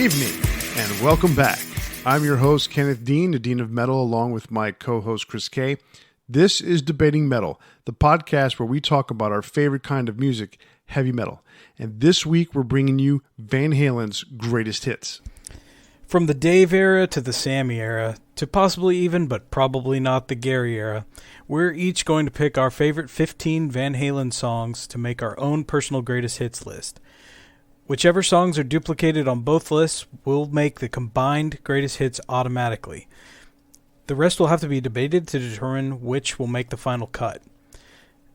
evening, and welcome back. I'm your host, Kenneth Dean, the Dean of Metal, along with my co-host, Chris K. This is Debating Metal, the podcast where we talk about our favorite kind of music, heavy metal. And this week, we're bringing you Van Halen's greatest hits. From the Dave era to the Sammy era, to possibly even, but probably not, the Gary era, we're each going to pick our favorite 15 Van Halen songs to make our own personal greatest hits list. Whichever songs are duplicated on both lists will make the combined greatest hits automatically. The rest will have to be debated to determine which will make the final cut.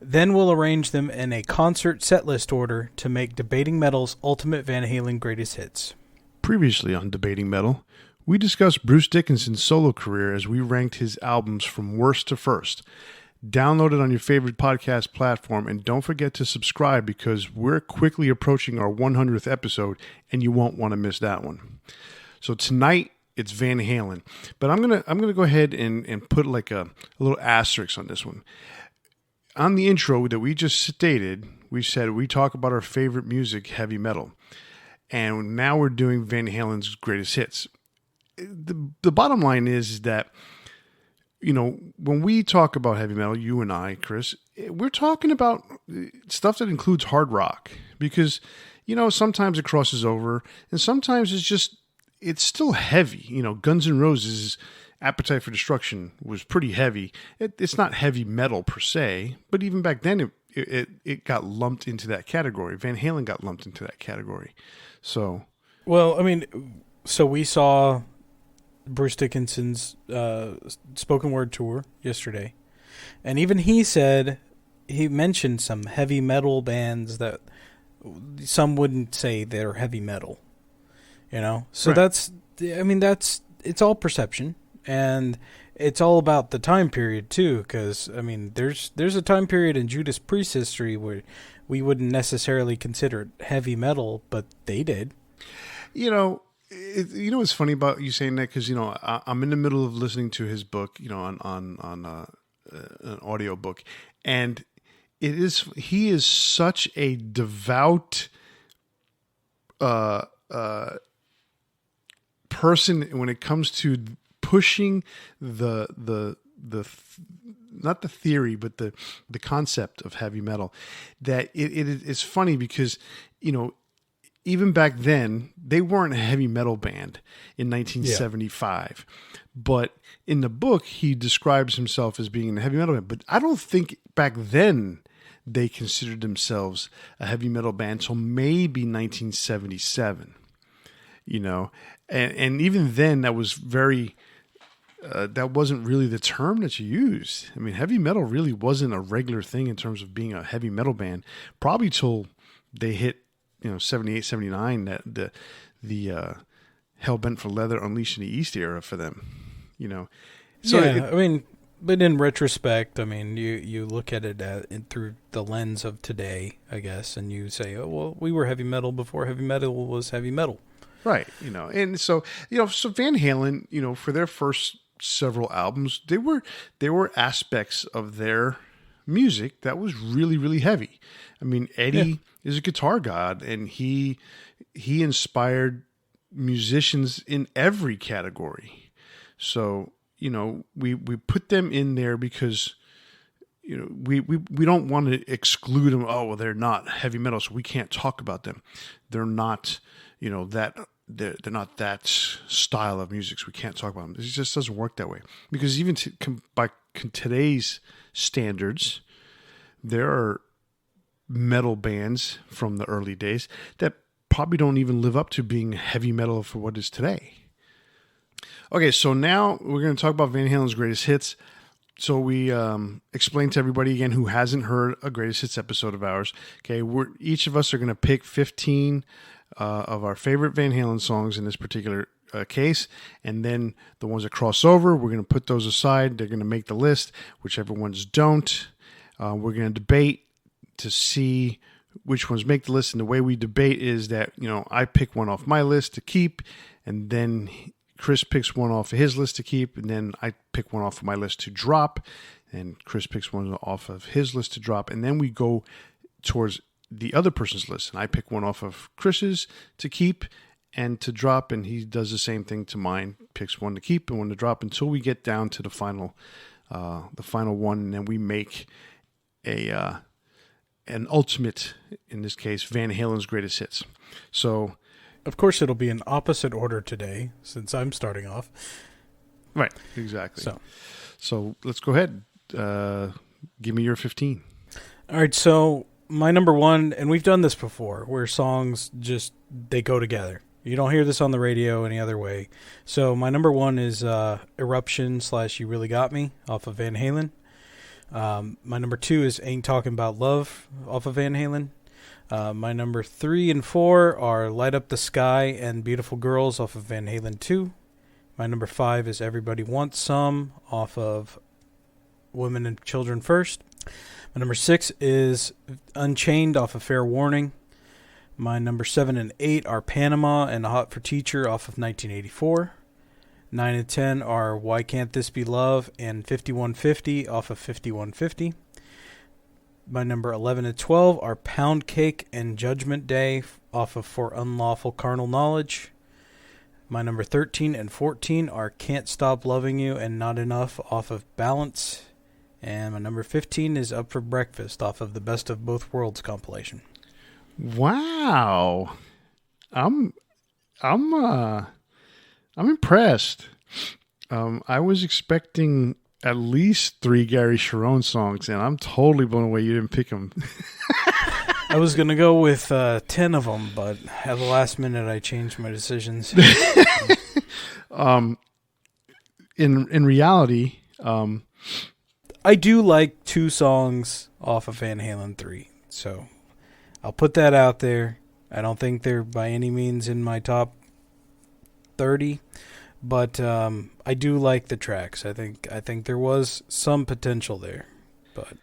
Then we'll arrange them in a concert setlist order to make Debating Metal's ultimate Van Halen greatest hits. Previously on Debating Metal, we discussed Bruce Dickinson's solo career as we ranked his albums from worst to first. Download it on your favorite podcast platform, and don't forget to subscribe because we're quickly approaching our 100th episode, and you won't want to miss that one. So tonight, it's Van Halen. But I'm gonna go ahead and put like a little asterisk on this one. On the intro that we just stated, we said we talk about our favorite music, heavy metal. And now we're doing Van Halen's greatest hits. The bottom line is that, you know, when we talk about heavy metal, you and I, Chris, we're talking about stuff that includes hard rock. Because, you know, sometimes it crosses over, and sometimes it's still heavy. You know, Guns N' Roses' Appetite for Destruction was pretty heavy. It's not heavy metal per se, but even back then it got lumped into that category. Van Halen got lumped into that category. So, well, I mean, so we saw Bruce Dickinson's spoken word tour yesterday, and even he mentioned some heavy metal bands that some wouldn't say they're heavy metal, you know? So right. It's all perception, and it's all about the time period too, because, I mean, there's a time period in Judas Priest history where we wouldn't necessarily consider it heavy metal, but they did. You know, what's funny about you saying that? Because, you know, I'm in the middle of listening to his book, you know, on an audio book, and he is such a devout person when it comes to pushing the not the theory, but the concept of heavy metal, that it's funny because, you know, even back then, they weren't a heavy metal band in 1975. Yeah. But in the book, he describes himself as being a heavy metal band. But I don't think back then they considered themselves a heavy metal band until maybe 1977. You know, and even then, that was very... that wasn't really the term that you used. I mean, heavy metal really wasn't a regular thing in terms of being a heavy metal band, probably till they hit, you know, 78, 79, that the Hell-Bent for Leather, Unleashed in the East era for them, you know. So yeah, I mean, but in retrospect, I mean, you look at it through the lens of today, I guess, and you say, oh, well, we were heavy metal before heavy metal was heavy metal. Right, you know, and so, you know, so Van Halen, you know, for their first several albums, there were aspects of their music that was really, really heavy. I mean, Eddie is a guitar god, and he inspired musicians in every category. So, you know, we put them in there because, you know, we don't want to exclude them. Oh, well, they're not heavy metal, so we can't talk about them. They're not, you know, that they're not that style of music, so we can't talk about them. It just doesn't work that way. Because even by today's standards, there are metal bands from the early days that probably don't even live up to being heavy metal for what is today. Okay, so now we're going to talk about Van Halen's greatest hits. So we explained to everybody again who hasn't heard a greatest hits episode of ours. Okay, each of us are going to pick 15 of our favorite Van Halen songs in this particular case, and then the ones that cross over, we're going to put those aside. They're going to make the list. Whichever ones don't, we're going to debate to see which ones make the list. And the way we debate is that, you know, I pick one off my list to keep, and then Chris picks one off of his list to keep, and then I pick one off of my list to drop, and Chris picks one off of his list to drop, and then we go towards the other person's list, and I pick one off of Chris's to keep, and to drop, and he does the same thing to mine. Picks one to keep and one to drop until we get down to the final one, and then we make an ultimate, in this case, Van Halen's Greatest Hits. So, of course, it'll be in opposite order today since I'm starting off. Right, exactly. So let's go ahead. Give me your 15. All right, so my number one, and we've done this before, where songs just, they go together. You don't hear this on the radio any other way. So my number one is Eruption / You Really Got Me off of Van Halen. My number two is Ain't Talking About Love off of Van Halen. My number 3 and 4 are Light Up the Sky and Beautiful Girls off of Van Halen 2. My number 5 is Everybody Wants Some off of Women and Children First. My number 6 is Unchained off of Fair Warning. My number 7 and 8 are Panama and Hot for Teacher off of 1984. 9 and 10 are Why Can't This Be Love and 5150 off of 5150. My number 11 and 12 are Poundcake and Judgment Day off of For Unlawful Carnal Knowledge. My number 13 and 14 are Can't Stop Loving You and Not Enough off of Balance. And my number 15 is Up for Breakfast off of the Best of Both Worlds compilation. Wow. I'm impressed. I was expecting at least 3 Gary Sharon songs, and I'm totally blown away you didn't pick them. I was going to go with 10 of them, but at the last minute I changed my decisions. In reality, I do like 2 songs off of Van Halen 3, so I'll put that out there. I don't think they're by any means in my top 30, but I do like the tracks. I think there was some potential there, but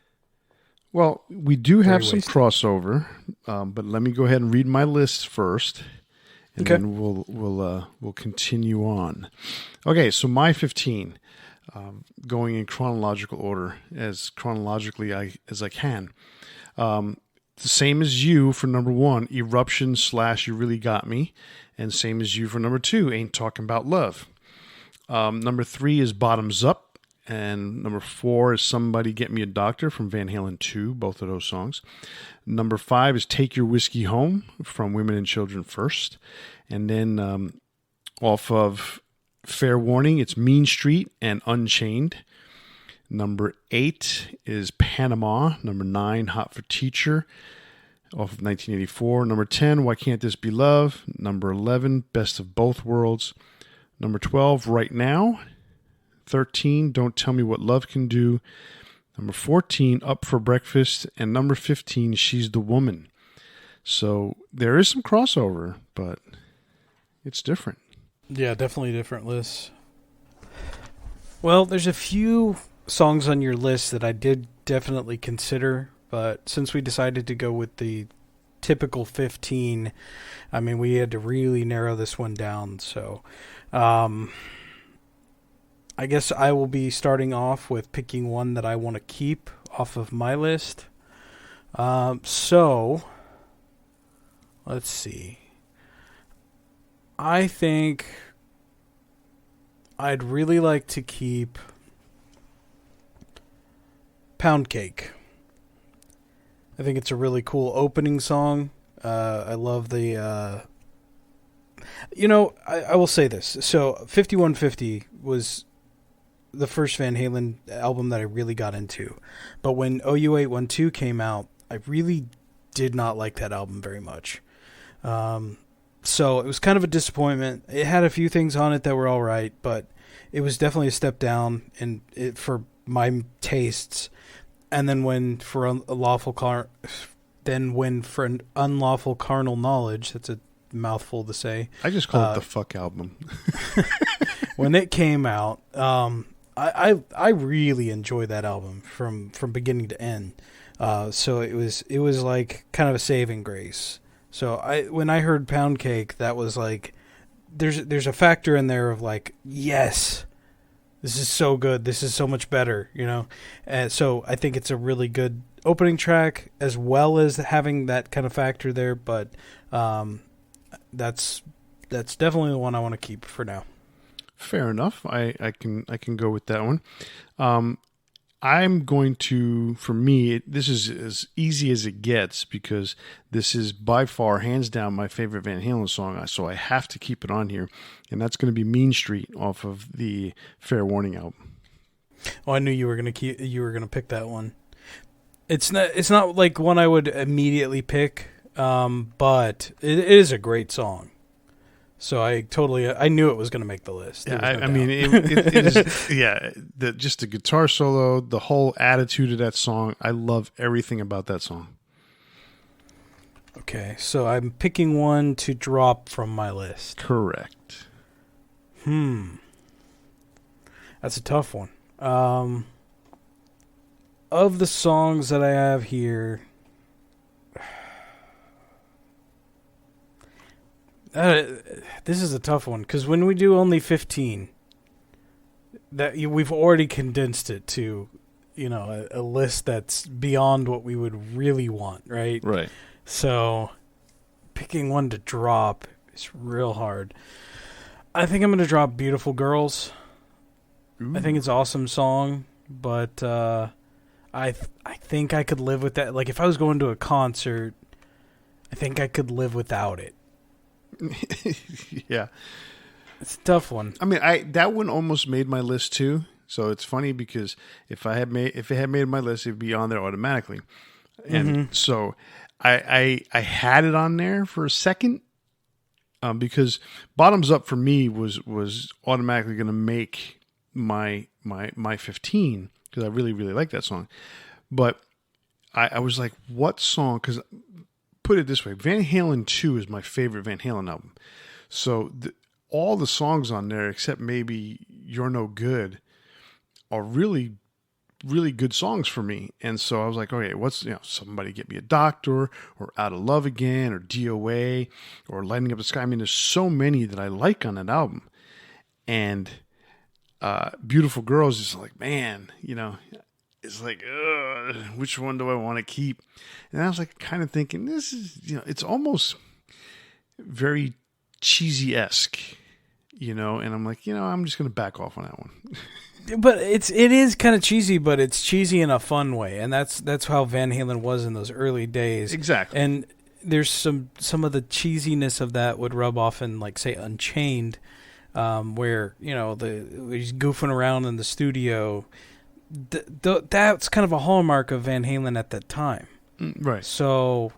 well, we do have some crossover. But let me go ahead and read my list first, and then we'll continue on. Okay, so my 15, going in chronological order, as chronologically as I can. The same as you for number 1, Eruption / You Really Got Me. And same as you for number 2, Ain't Talking About Love. Number 3 is Bottoms Up. And number 4 is Somebody Get Me a Doctor from Van Halen 2, both of those songs. Number 5 is Take Your Whiskey Home from Women and Children First. And then off of Fair Warning, it's Mean Street and Unchained. Number 8 is Panama. Number 9, Hot for Teacher, off of 1984. Number 10, Why Can't This Be Love? Number 11, Best of Both Worlds. Number 12, Right Now. 13, Don't Tell Me What Love Can Do. Number 14, Up for Breakfast. And number 15, She's the Woman. So there is some crossover, but it's different. Yeah, definitely different lists. Well, there's a few songs on your list that I did definitely consider, but since we decided to go with the typical 15, I mean, we had to really narrow this one down. So I guess I will be starting off with picking one that I want to keep off of my list. So let's see. I think I'd really like to keep Poundcake. I think it's a really cool opening song. I love the... I will say this. So 5150 was the first Van Halen album that I really got into. But when OU812 came out, I really did not like that album very much. So it was kind of a disappointment. It had a few things on it that were all right, but it was definitely a step down for my tastes. And then when for unlawful carnal knowledge, that's a mouthful to say. I just call it the fuck album. When it came out, I really enjoyed that album from beginning to end. So it was like kind of a saving grace. So when I heard Poundcake, that was like there's a factor in there of like, yes, this is so good. This is so much better, you know? And so I think it's a really good opening track as well as having that kind of factor there. But that's that's definitely the one I want to keep for now. Fair enough. I can go with that one. I'm going to, for me, this is as easy as it gets because this is by far, hands down, my favorite Van Halen song. So I have to keep it on here, and that's going to be Mean Street off of the Fair Warning album. Oh, I knew you were gonna pick that one. It's not like one I would immediately pick, but it is a great song. So I knew it was going to make the list. Yeah, I mean, it is, yeah, just the guitar solo, the whole attitude of that song. I love everything about that song. Okay, so I'm picking one to drop from my list. Correct. That's a tough one. Of the songs that I have here, this is a tough one because when we do only 15, we've already condensed it to, a list that's beyond what we would really want, right? Right. So, picking one to drop is real hard. I think I'm going to drop "Beautiful Girls." Ooh. I think it's an awesome song, but I think I could live with that. Like if I was going to a concert, I think I could live without it. Yeah, it's a tough one. I mean, that one almost made my list too. So it's funny because if it had made my list, it'd be on there automatically. And so I had it on there for a second because Bottoms Up for me was automatically going to make my 15 because I really really like that song. But I was like, what song? Because put it this way, Van Halen 2 is my favorite Van Halen album. So all the songs on there, except maybe You're No Good, are really, really good songs for me. And so I was like, okay, what's, Somebody Get Me a Doctor, or Out of Love Again, or DOA, or Lighting Up the Sky. I mean, there's so many that I like on that album. And Beautiful Girls is like, man, it's like, which one do I want to keep? And I was like kind of thinking, this is, it's almost very cheesy-esque, and I'm like, I'm just going to back off on that one. But it is kind of cheesy, but it's cheesy in a fun way. And that's how Van Halen was in those early days. Exactly. And there's some of the cheesiness of that would rub off in, like, say, Unchained, where, he's goofing around in the studio. That's kind of a hallmark of Van Halen at that time. Right. So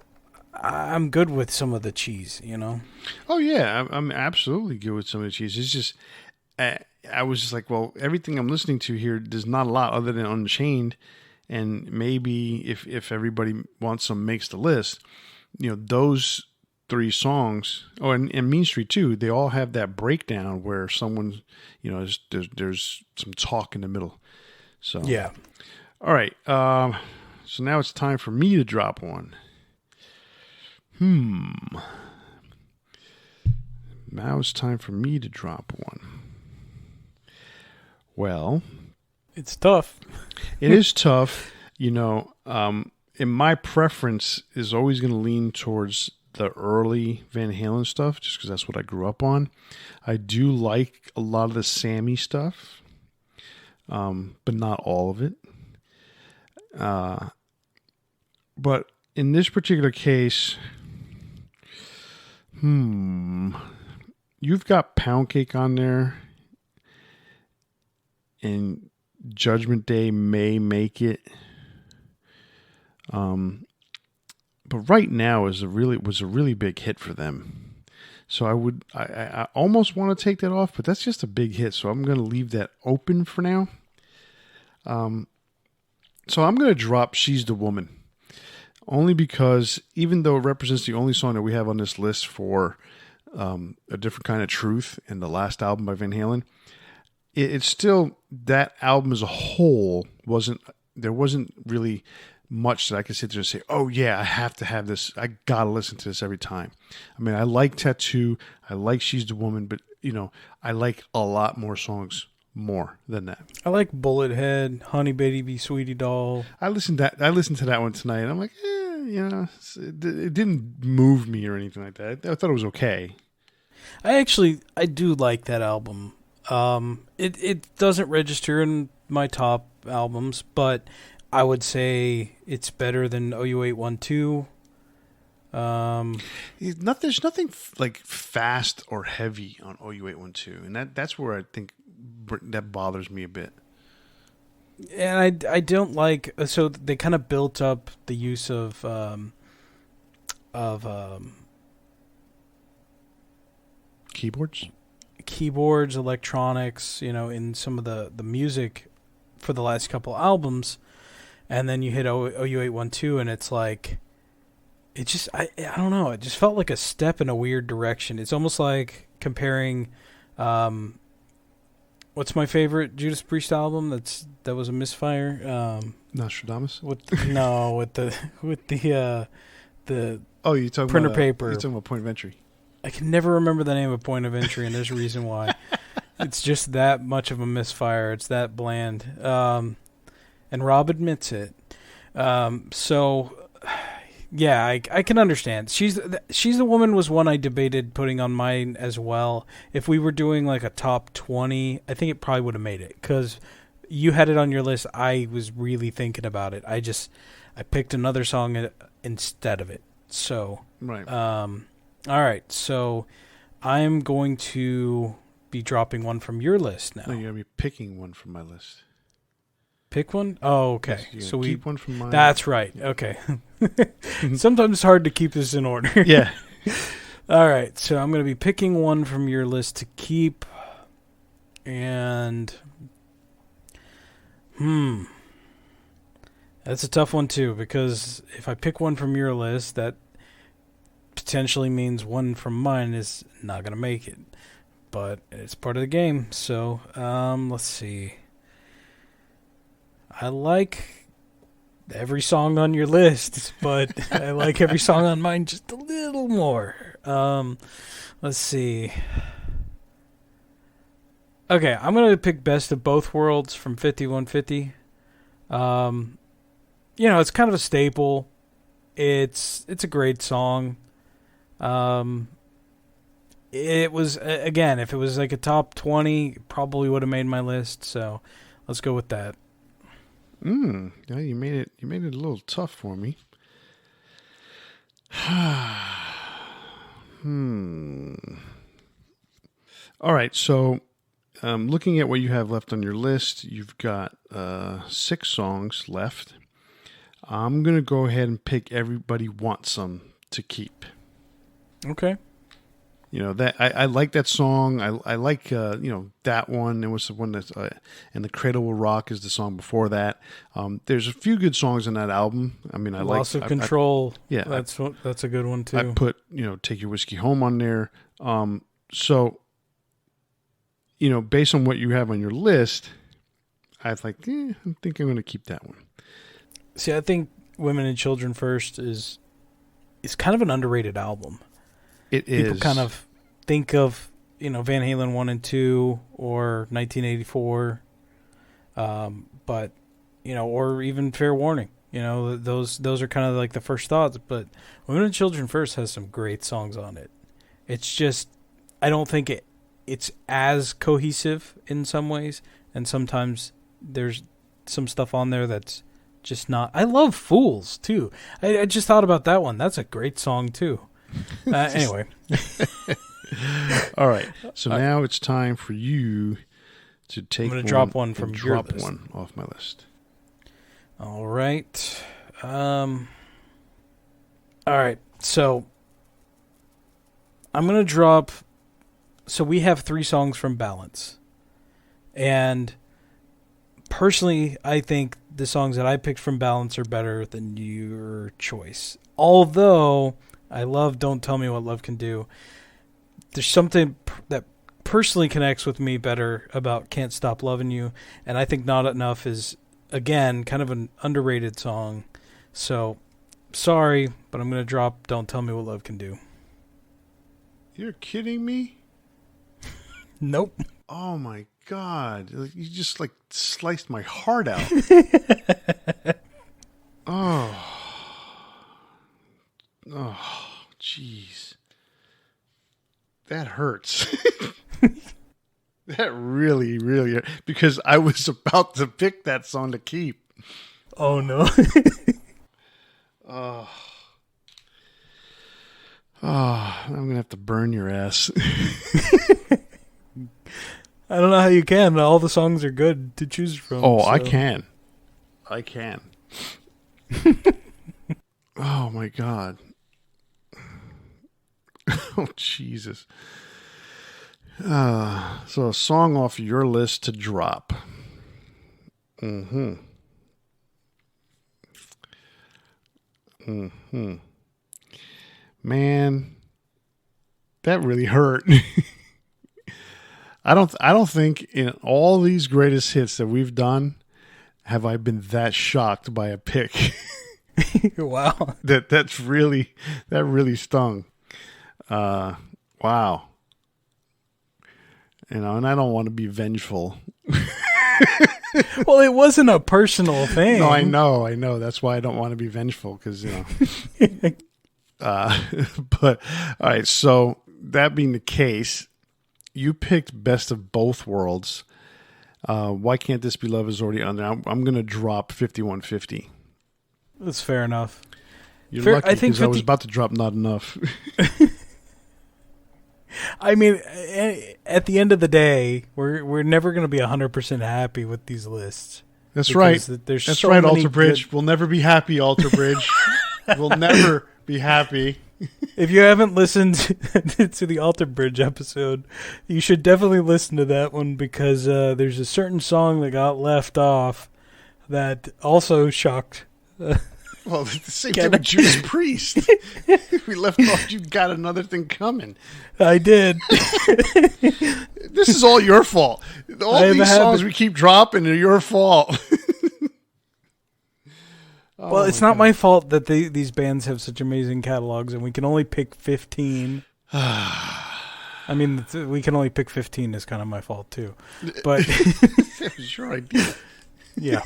I'm good with some of the cheese, Oh, yeah. I'm absolutely good with some of the cheese. It's just, I was just like, well, everything I'm listening to here, there's not a lot other than Unchained. And maybe if everybody wants some makes the list, those 3 songs, and Mean Street too, they all have that breakdown where someone, there's some talk in the middle. So yeah. All right. So now it's time for me to drop one. Now it's time for me to drop one. Well, it's tough. It is tough. And my preference is always going to lean towards the early Van Halen stuff, just because that's what I grew up on. I do like a lot of the Sammy stuff. But not all of it. But in this particular case, you've got Poundcake on there, and Judgment Day may make it. But Right Now was a really big hit for them. So I almost want to take that off, but that's just a big hit. So I'm going to leave that open for now. So I'm going to drop She's the Woman, only because even though it represents the only song that we have on this list for A Different Kind of Truth and the last album by Van Halen, it's still, that album as a whole there wasn't really much that I could sit there and say, oh yeah, I have to have this. I got to listen to this every time. I mean, I like Tattoo. I like She's the Woman, but I like a lot more songs more than that. I like Bullet Head, Honey Baby Sweetie Doll. I listened to that one tonight, and I'm like, it didn't move me or anything like that. I thought it was okay. I do like that album. It doesn't register in my top albums, but I would say it's better than OU812. There's nothing like fast or heavy on OU812, and that's where I think that bothers me a bit. And I don't like, so they kind of built up the use of keyboards, electronics, in some of the music for the last couple albums, and then you hit OU812 and it's like, it just, I don't know, it just felt like a step in a weird direction. It's almost like comparing, what's my favorite Judas Priest album that was a misfire? Nostradamus? With the oh, you talking printer about, paper. You're talking about Point of Entry. I can never remember the name of Point of Entry, and there's a reason why. It's just that much of a misfire. It's that bland. And Rob admits it. So, yeah, I can understand. She's the Woman was one I debated putting on mine as well. If we were doing like a top 20, I think it probably would have made it. Because you had it on your list. I was really thinking about it. I picked another song instead of it. So, right. All right, so I'm going to be dropping one from your list now. No, you're going to be picking one from my list. Pick one? Oh, okay. Yes, so we keep one from mine. That's right. Okay. Sometimes it's hard to keep this in order. Yeah. All right, so I'm going to be picking one from your list to keep, and that's a tough one too, because if I pick one from your list, that potentially means one from mine is not going to make it. But it's part of the game. So, let's see. I like every song on your list, but I like every song on mine just a little more. Let's see. Okay, I'm going to pick Best of Both Worlds from 5150. It's kind of a staple. It's a great song. It was, again, if it was like a top 20, probably would have made my list. So let's go with that. Yeah, you made it a little tough for me. All right. So, looking at what you have left on your list, you've got 6 songs left. I'm going to go ahead and pick Everybody Wants Some to keep. Okay. That I like that song. I like that one. It was the one that's and The Cradle Will Rock is the song before that. There's a few good songs on that album. I mean, I Loss like of Control. That's a good one too. I put Take Your Whiskey Home on there. So based on what you have on your list, I was like, I think I'm going to keep that one. See, I think Women and Children First is kind of an underrated album. It is. People kind of think of, Van Halen 1 and 2 or 1984, but, or even Fair Warning. Those are kind of like the first thoughts, but Women and Children First has some great songs on it. It's just, I don't think it's as cohesive in some ways, and sometimes there's some stuff on there that's just not. I love Fools, too. I just thought about that one. That's a great song, too. Anyway. All right. So now it's time for you to take I'm going to drop one from your list. Drop one off my list. All right. All right. So I'm going to drop. So we have 3 songs from Balance. And personally, I think the songs that I picked from Balance are better than your choice. Although I love Don't Tell Me What Love Can Do. There's something that personally connects with me better about Can't Stop Loving You. And I think Not Enough is, again, kind of an underrated song. So, sorry, but I'm going to drop Don't Tell Me What Love Can Do. You're kidding me? Nope. Oh, my God. You just, sliced my heart out. Oh, jeez. That hurt. hurts. That really, really hurt, because I was about to pick that song to keep. Oh no. Oh, I'm gonna have to burn your ass. I don't know how you can. All the songs are good to choose from. Oh, so. I can. Oh my God. Oh Jesus. So a song off your list to drop. Man, that really hurt. I don't think in all these greatest hits that we've done have I been that shocked by a pick. Wow. That really stung. Wow. And I don't want to be vengeful. Well, it wasn't a personal thing. No, I know. That's why I don't want to be vengeful, because, but all right. So that being the case, you picked Best of Both Worlds. Why Can't This Be Love is already on there. I'm going to drop 5150. That's fair enough. You're lucky, because I was about to drop Not Enough. I mean, at the end of the day, we're never going to be 100% happy with these lists. That's right. That's so right, Alter Bridge. We'll never be happy, Alter Bridge. We'll never be happy. If you haven't listened to the Alter Bridge episode, you should definitely listen to that one, because there's a certain song that got left off that also shocked. Well, the same thing with Judas Priest. We left off, you got another thing coming. I did. This is all your fault. All these songs we keep dropping are your fault. Well, it's not my fault that these bands have such amazing catalogs, and we can only pick 15. I mean, we can only pick 15 is kind of my fault, too. But it was your idea. Yeah.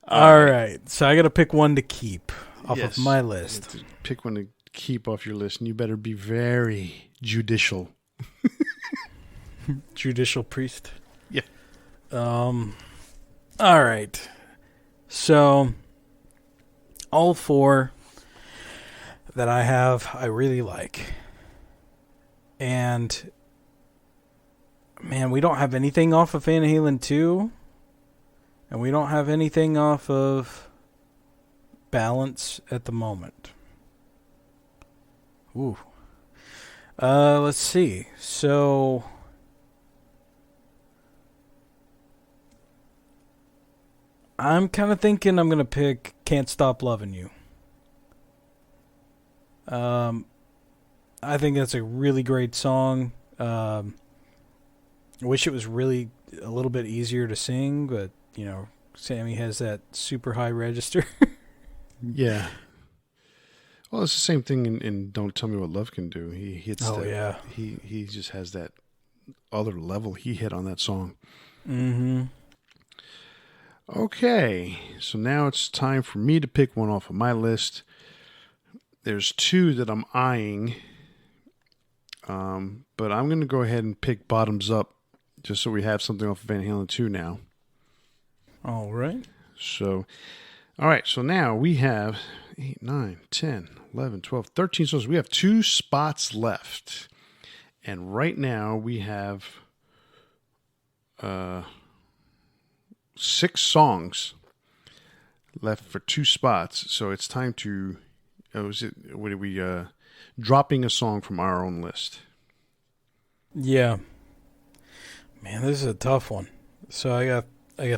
All right. So I got to pick one to keep off of my list. Pick one to keep off your list, and you better be very judicial. Judicial priest. Yeah. All right. So all four that I have, I really like. And man, we don't have anything off of Vna Halen 2. And we don't have anything off of Balance at the moment. Ooh. Let's see. So I'm kind of thinking I'm going to pick Can't Stop Loving You. I think that's a really great song. I wish it was really a little bit easier to sing, but Sammy has that super high register. Yeah. Well, it's the same thing in Don't Tell Me What Love Can Do. He hits that. He just has that other level he hit on that song. Mm-hmm. Okay, so now it's time for me to pick one off of my list. There's two that I'm eyeing, but I'm going to go ahead and pick Bottoms Up, just so we have something off of Van Halen 2 now. All right. So, all right, so now we have 8, 9, 10, 11, 12, 13 songs. We have 2 spots left. And right now we have 6 songs left for 2 spots. So it's time to dropping a song from our own list. Yeah. Man, this is a tough one. So I got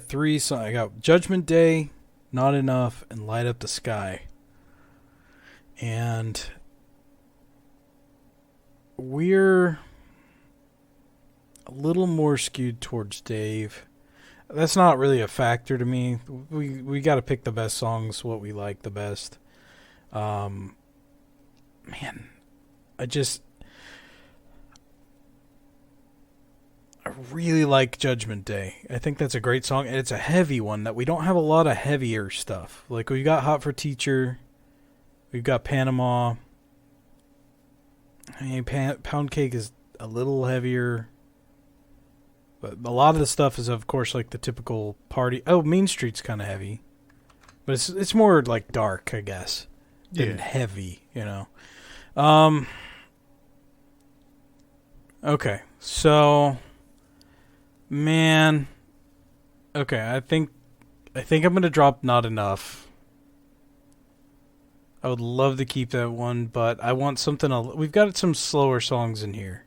3 songs. I got Judgment Day, Not Enough, and Light Up the Sky. And we're a little more skewed towards Dave. That's not really a factor to me. We got to pick the best songs, what we like the best. Man, I really like Judgment Day. I think that's a great song, and it's a heavy one that we don't have a lot of heavier stuff. Like, we got Hot for Teacher, we've got Panama, I mean, Poundcake is a little heavier. But a lot of the stuff is, of course, like the typical party. Oh, Mean Street's kind of heavy. But it's more like dark, I guess, than heavy, you know. Okay, so, man, okay, I think I'm gonna drop Not Enough. I would love to keep that one, but I want something. We've got some slower songs in here,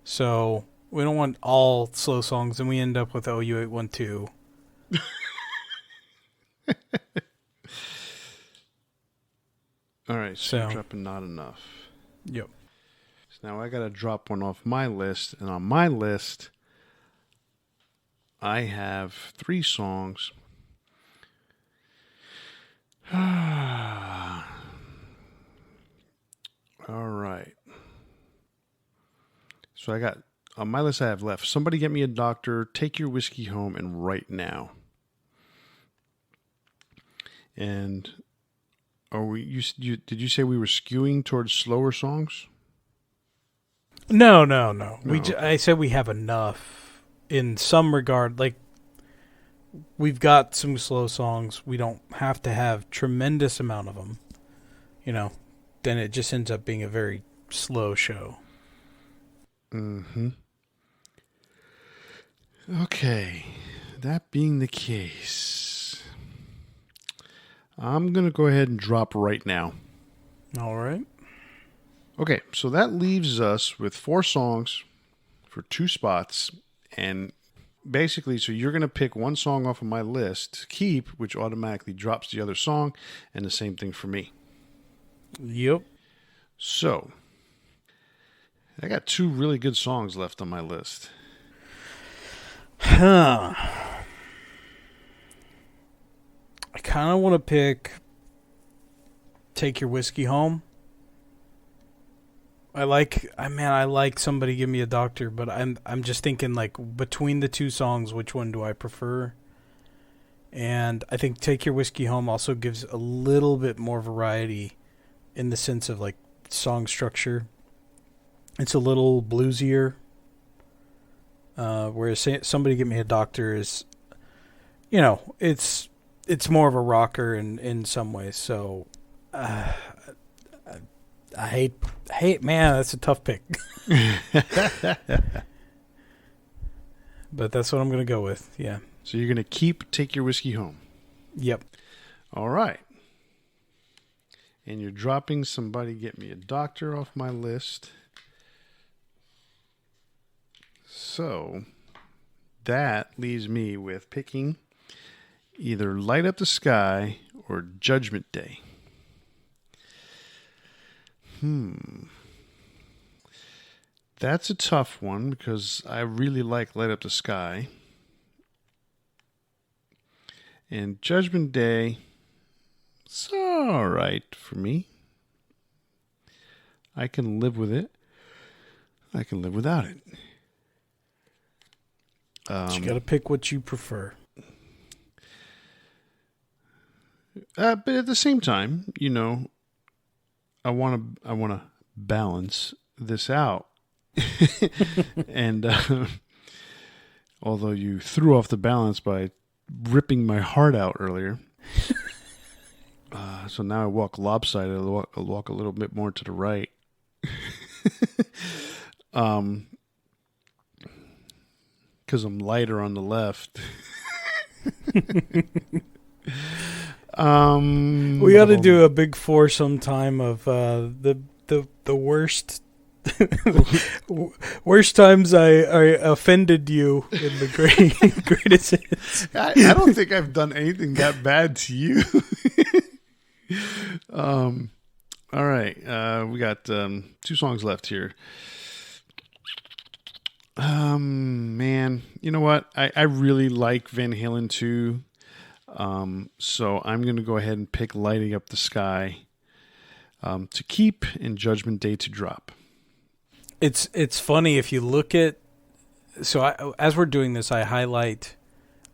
so we don't want all slow songs, and we end up with OU812. All right, so you're dropping Not Enough. Yep. So now I got to drop one off my list, and on my list, I have 3 songs. All right. So I got, on my list I have left, Somebody Get Me a Doctor, Take Your Whiskey Home, and Right Now. And are we? Did you say we were skewing towards slower songs? No. I said we have enough in some regard. Like, we've got some slow songs. We don't have to have tremendous amount of them. You know, then it just ends up being a very slow show. Mm-hmm. Okay. That being the case, I'm going to go ahead and drop Right Now. All right. Okay, so that leaves us with 4 songs for 2 spots. And basically, so you're going to pick one song off of my list to keep, which automatically drops the other song. And the same thing for me. Yep. So, I got 2 really good songs left on my list. I kind of want to pick Take Your Whiskey Home. I like Somebody Give Me a Doctor, but I'm just thinking, like, between the 2 songs, which one do I prefer? And I think Take Your Whiskey Home also gives a little bit more variety in the sense of, like, song structure. It's a little bluesier. Whereas Somebody Give Me a Doctor is, you know, it's more of a rocker in some ways. So, I hate, man, that's a tough pick. But that's what I'm going to go with, yeah. So you're going to keep Take Your Whiskey Home. Yep. All right. And you're dropping Somebody Get Me a Doctor off my list. So that leaves me with picking either Light Up the Sky or Judgment Day. That's a tough one because I really like Light Up the Sky. And Judgment Day, it's all right for me. I can live with it. I can live without it. You got to pick what you prefer. But at the same time, you know, I want to balance this out. And although you threw off the balance by ripping my heart out earlier, so now I walk lopsided. I'll walk a little bit more to the right. Because I'm lighter on the left. We ought to do a big 4 sometime of the worst worst times I offended you in the greatest hits. I don't think I've done anything that bad to you. All right, we got 2 songs left here. Man, you know what? I really like Van Halen 2. So I'm going to go ahead and pick Lighting Up the Sky to keep and Judgment Day to drop. It's funny if you look at, so as we're doing this, I highlight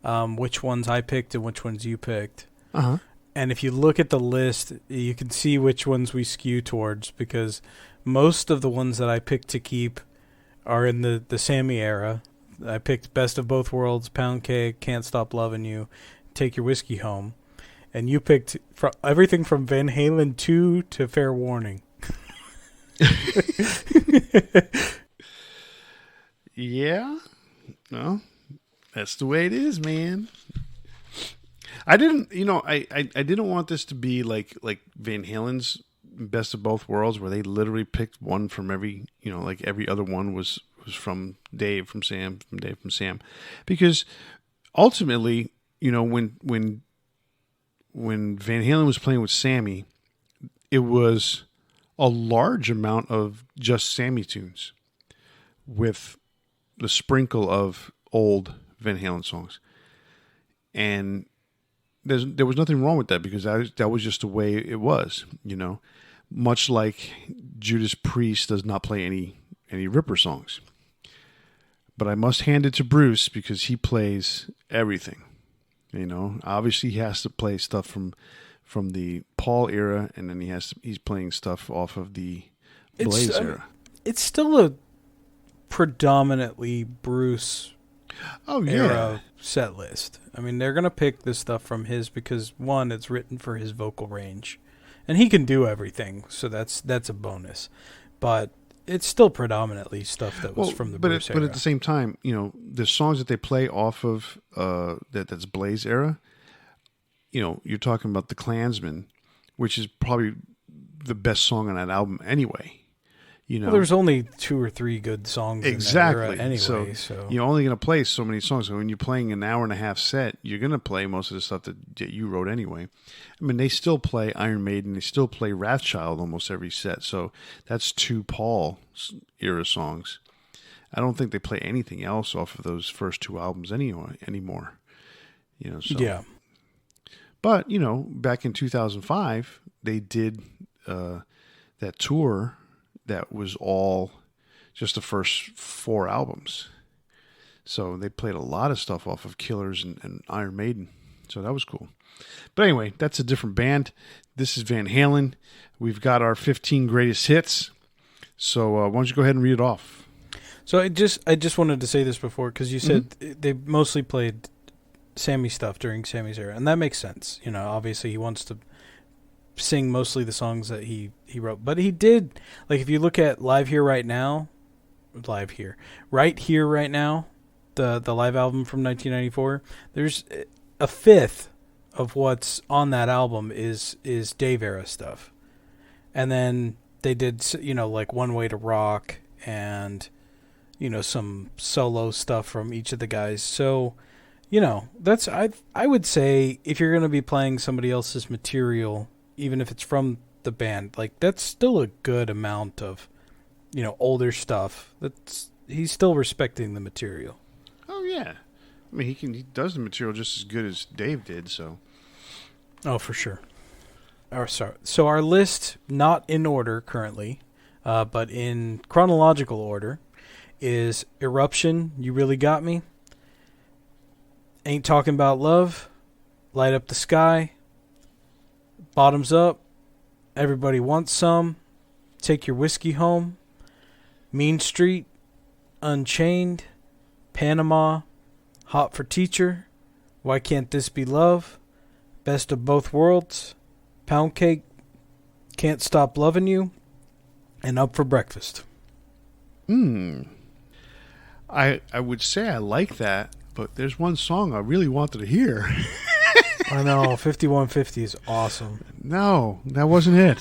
which ones I picked and which ones you picked. Uh-huh. And if you look at the list, you can see which ones we skew towards, because most of the ones that I picked to keep are in the Sammy era. I picked Best of Both Worlds, Poundcake, Can't Stop Loving You, Take Your Whiskey Home. And you picked everything from Van Halen 2 to Fair Warning. Yeah. No, that's the way it is, man. I didn't, I didn't want this to be like Van Halen's Best of Both Worlds, where they literally picked one from every, like every other one was from Dave, from Sam, from Dave, from Sam, because ultimately, when Van Halen was playing with Sammy, it was a large amount of just Sammy tunes with the sprinkle of old Van Halen songs. And there was nothing wrong with that, because that was just the way it was, much like Judas Priest does not play any Ripper songs. But I must hand it to Bruce, because he plays everything. Obviously he has to play stuff from the Paul era, and then he's playing stuff off of the Blaze era. It's still a predominantly Bruce era set list. I mean, they're going to pick this stuff from his because, one, it's written for his vocal range. And he can do everything, so that's a bonus. But it's still predominantly stuff that was from the Bruce era. But at the same time, the songs that they play off of that's Blaze era, you're talking about The Klansman, which is probably the best song on that album anyway. Well, there's only 2 or 3 good songs in that era anyway. So you're only going to play so many songs. So when you're playing an hour and a half set, you're going to play most of the stuff that you wrote anyway. I mean, they still play Iron Maiden. They still play Wrathchild almost every set. So that's 2 Paul era songs. I don't think they play anything else off of those first 2 albums anymore. So. Yeah. But, back in 2005, they did that tour that was all just the first 4 albums. So they played a lot of stuff off of Killers and Iron Maiden. So that was cool. But anyway, that's a different band. This is Van Halen. We've got our 15 greatest hits. So why don't you go ahead and read it off? So I just wanted to say this before, because you said they mostly played Sammy stuff during Sammy's era. And that makes sense. Obviously he wants to sing mostly the songs that he wrote, but he did, like, if you look at Right Here Right Now, the live album from 1994, there's a fifth of what's on that album is Dave era stuff, and then they did like One Way to Rock and some solo stuff from each of the guys. So that's I would say, if you're going to be playing somebody else's material, even if it's from the band, like, that's still a good amount of, older stuff. He's still respecting the material. Oh yeah, I mean he does the material just as good as Dave did. So. Oh, for sure. So our list, not in order currently, but in chronological order, is Eruption, You Really Got Me, Ain't Talking About Love, Light Up the Sky, Bottoms Up, Everybody Wants Some, Take Your Whiskey Home, Mean Street, Unchained, Panama, Hot for Teacher, Why Can't This Be Love, Best of Both Worlds, Poundcake, Can't Stop Loving You, and Up for Breakfast. I would say I like that, but there's one song I really wanted to hear. I know, 5150 is awesome. No, that wasn't it.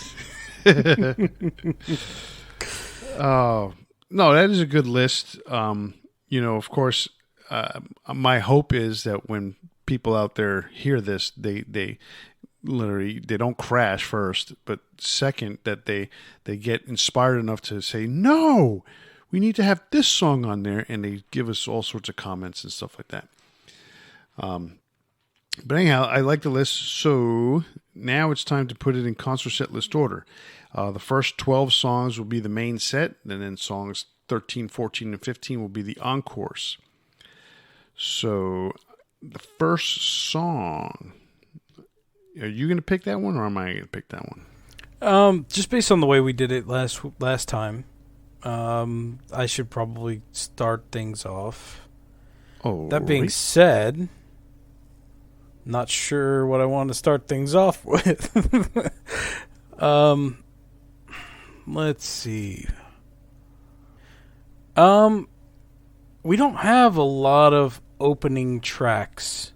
No, that is a good list. Of course, my hope is that when people out there hear this, they literally, they don't crash first, but second, that they get inspired enough to say, no, we need to have this song on there, and they give us all sorts of comments and stuff like that. But anyhow, I like the list, so now it's time to put it in concert set list order. The first 12 songs will be the main set, and then songs 13, 14, and 15 will be the encores. So the first song, are you going to pick that one, or am I going to pick that one? Just based on the way we did it last time, I should probably start things off. Oh, that being said, not sure what I want to start things off with. Let's see. We don't have a lot of opening tracks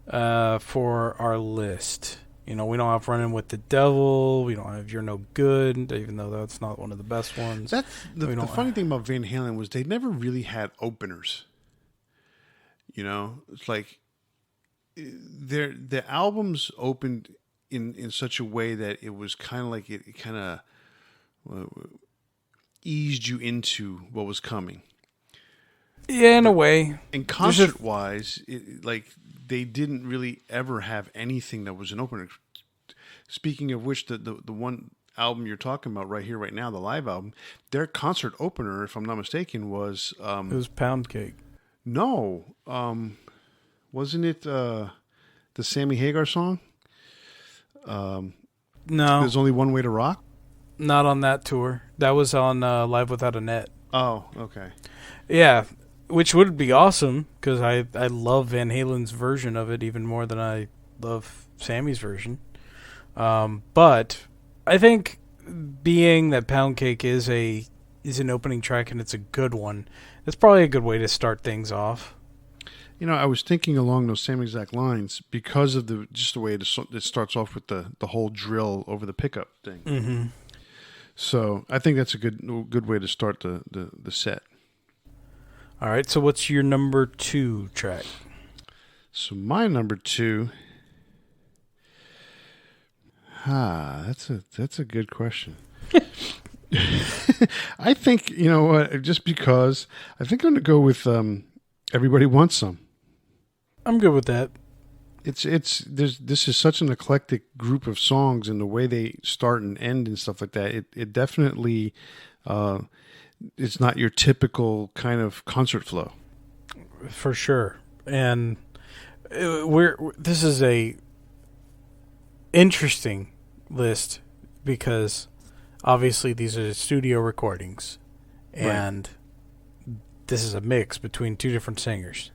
for our list. You know, we don't have Running with the Devil. We don't have You're No Good, even though that's not one of the best ones. That's the funny thing about Van Halen was they never really had openers. You know, it's like the albums opened in such a way that it was kind of like it kind of eased you into what was coming. Yeah, in a way. And concert-wise, like they didn't really ever have anything that was an opener. Speaking of which, the one album you're talking about right here, right now, the live album, their concert opener, if I'm not mistaken, was... it was Poundcake. No. Wasn't it the Sammy Hagar song? No. There's Only One Way to Rock? Not on that tour. That was on Live Without a Net. Oh, okay. Yeah, which would be awesome, because I love Van Halen's version of it even more than I love Sammy's version. But I think being that Poundcake is an opening track and it's a good one, it's probably a good way to start things off. You know, I was thinking along those same exact lines because of the way it starts off with the whole drill over the pickup thing. Mm-hmm. So I think that's a good way to start the set. All right, so what's your number 2 track? So my number 2... that's a good question. I think, you know what, just because I think I'm going to go with Everybody Wants Some. I'm good with that. This is such an eclectic group of songs, and the way they start and end and stuff like that, it definitely it's not your typical kind of concert flow. For sure. And this is a interesting list because obviously these are studio recordings, and this is a mix between two different singers.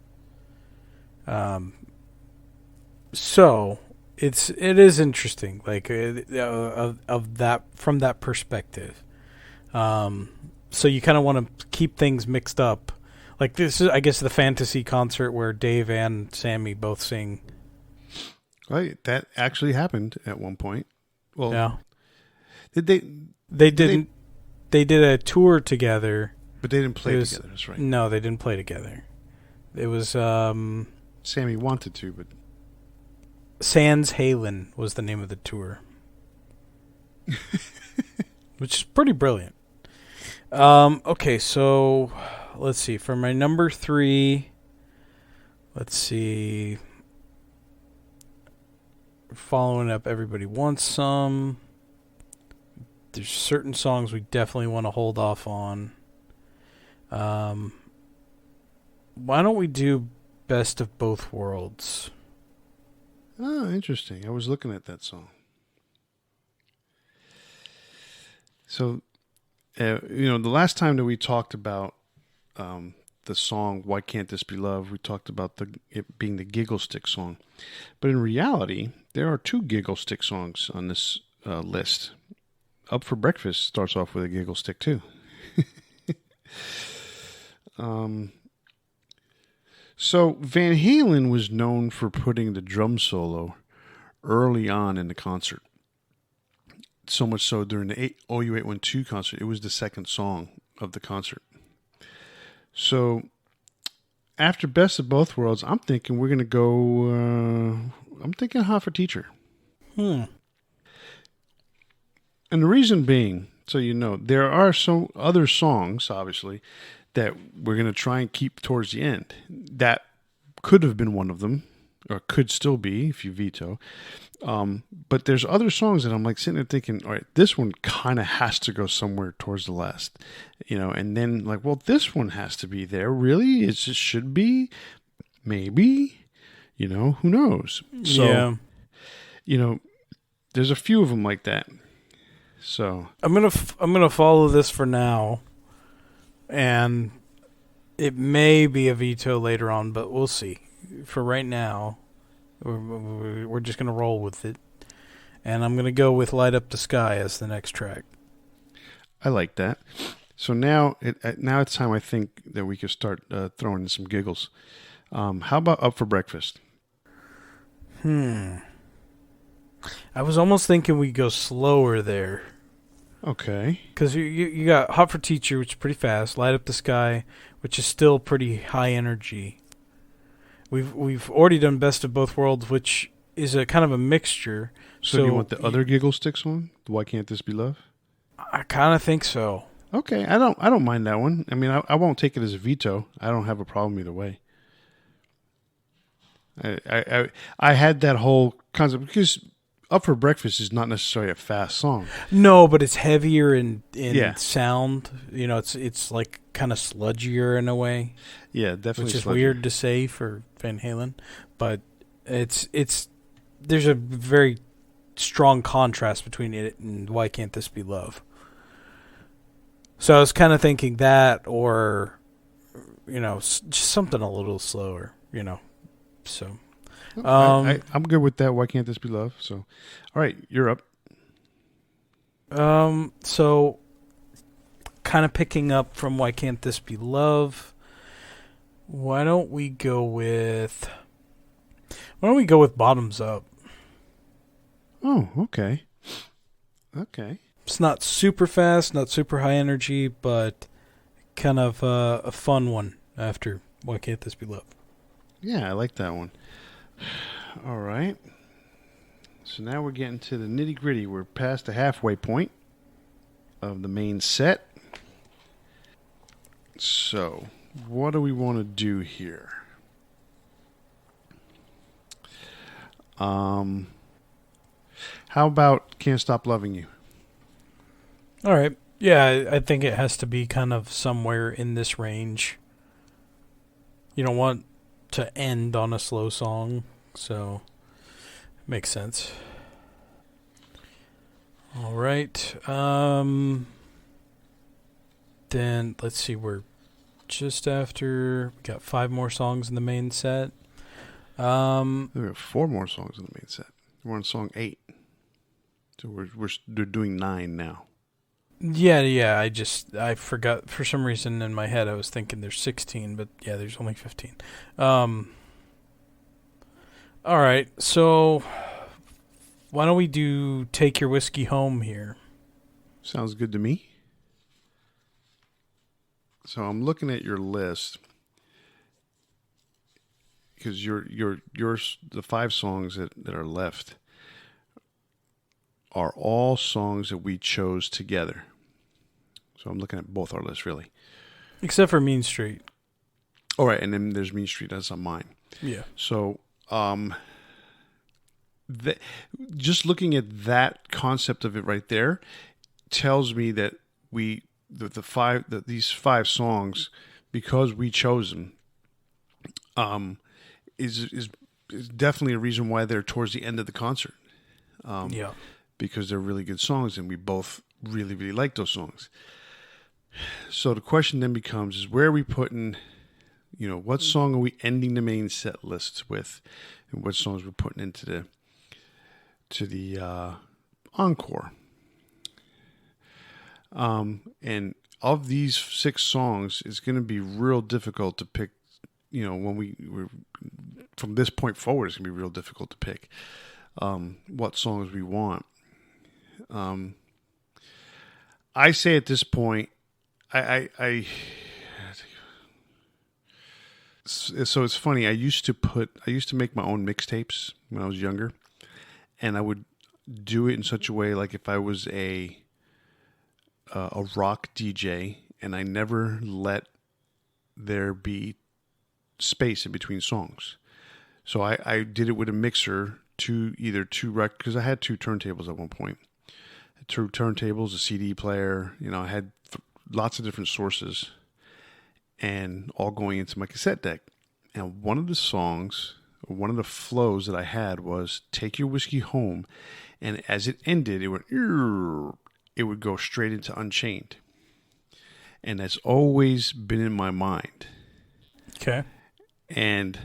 So it is interesting, like of that from that perspective. So you kind of want to keep things mixed up. Like this is, I guess, the fantasy concert where Dave and Sammy both sing. Right, that actually happened at one point. Well, yeah. They did a tour together, but they didn't play together. That's right. No, they didn't play together. It was Sammy wanted to, but Sans Halen was the name of the tour, which is pretty brilliant. Okay, so let's see. For my number 3, let's see. Following up, Everybody Wants Some. There's certain songs we definitely want to hold off on. Why don't we do Best of Both Worlds? Oh, interesting. I was looking at that song. So, the last time that we talked about the song "Why Can't This Be Love," we talked about it being the Giggle Stick song. But in reality, there are 2 Giggle Stick songs on this list. Up for Breakfast starts off with a giggle stick too. So Van Halen was known for putting the drum solo early on in the concert. So much so during the OU812 concert, it was the second song of the concert. So after Best of Both Worlds, I'm thinking we're going to go, I'm thinking Hot for Teacher. And the reason being, so you know, there are some other songs, obviously, that we're going to try and keep towards the end. That could have been one of them, or could still be if you veto. But there's other songs that I'm like sitting there thinking, all right, this one kind of has to go somewhere towards the last, and then like, well, this one has to be there. Really? It just should be? Maybe? Who knows? So, yeah. There's a few of them like that. So I'm gonna follow this for now, and it may be a veto later on, but we'll see. For right now, we're just gonna roll with it, and I'm gonna go with "Light Up the Sky" as the next track. I like that. So now it's time, I think, that we could start throwing in some giggles. How about "Up for Breakfast"? I was almost thinking we'd go slower there. Okay. Because you got "Hot for Teacher," which is pretty fast. "Light Up the Sky," which is still pretty high energy. We've already done "Best of Both Worlds," which is a kind of a mixture. So do you want the other giggle sticks on? "Why Can't This Be Love"? I kind of think so. Okay, I don't mind that one. I mean, I won't take it as a veto. I don't have a problem either way. I had that whole concept because "Up for Breakfast" is not necessarily a fast song. No, but it's heavier in Yeah. sound. You know, it's like kind of sludgier in a way. Yeah, definitely. Which is sludgy. weird to say for Van Halen, but it's there's a very strong contrast between it and "Why Can't This Be Love." So I was kind of thinking that, or just something a little slower. So I'm good with that. "Why Can't This Be Love"? So, all right, you're up. So kind of picking up from "Why Can't This Be Love." Why don't we go with "Bottoms Up"? Oh, okay. Okay. It's not super fast, not super high energy, but kind of a fun one after "Why Can't This Be Love." Yeah, I like that one. All right. So now we're getting to the nitty gritty. We're past the halfway point of the main set. So, what do we want to do here? How about "Can't Stop Loving You"? All right. Yeah, I think it has to be kind of somewhere in this range. You don't want to end on a slow song, so it makes sense. All right. Then let's see, we're just after, we got 5 more songs in the main set. There are 4 more songs in the main set. We're on song 8. So they're doing 9 now. Yeah, I forgot, for some reason in my head I was thinking there's 16, but yeah, there's only 15. All right, so why don't we do "Take Your Whiskey Home" here? Sounds good to me. So I'm looking at your list because the 5 songs that are left are all songs that we chose together. So I'm looking at both our lists, really. Except for "Mean Street." All right, and then there's "Mean Street." That's on mine. Yeah. So just looking at that concept of it right there tells me that these 5 songs, because we chose them, is definitely a reason why they're towards the end of the concert. Yeah. Because they're really good songs, and we both really, really like those songs. So the question then becomes: is where are we putting? What song are we ending the main set lists with, and what songs we're putting into the encore? And of these 6 songs, it's going to be real difficult to pick. When we're from this point forward, it's going to be real difficult to pick what songs we want. I say at this point, so it's funny. I used to make my own mixtapes when I was younger, and I would do it in such a way, like if I was a rock DJ, and I never let there be space in between songs. So I did it with a mixer, because I had 2 turntables at one point. 2 turntables, a CD player. I had lots of different sources, and all going into my cassette deck. And one of the songs, or one of the flows that I had was "Take Your Whiskey Home," and as it ended, it it would go straight into Unchained. And that's always been in my mind. Okay. And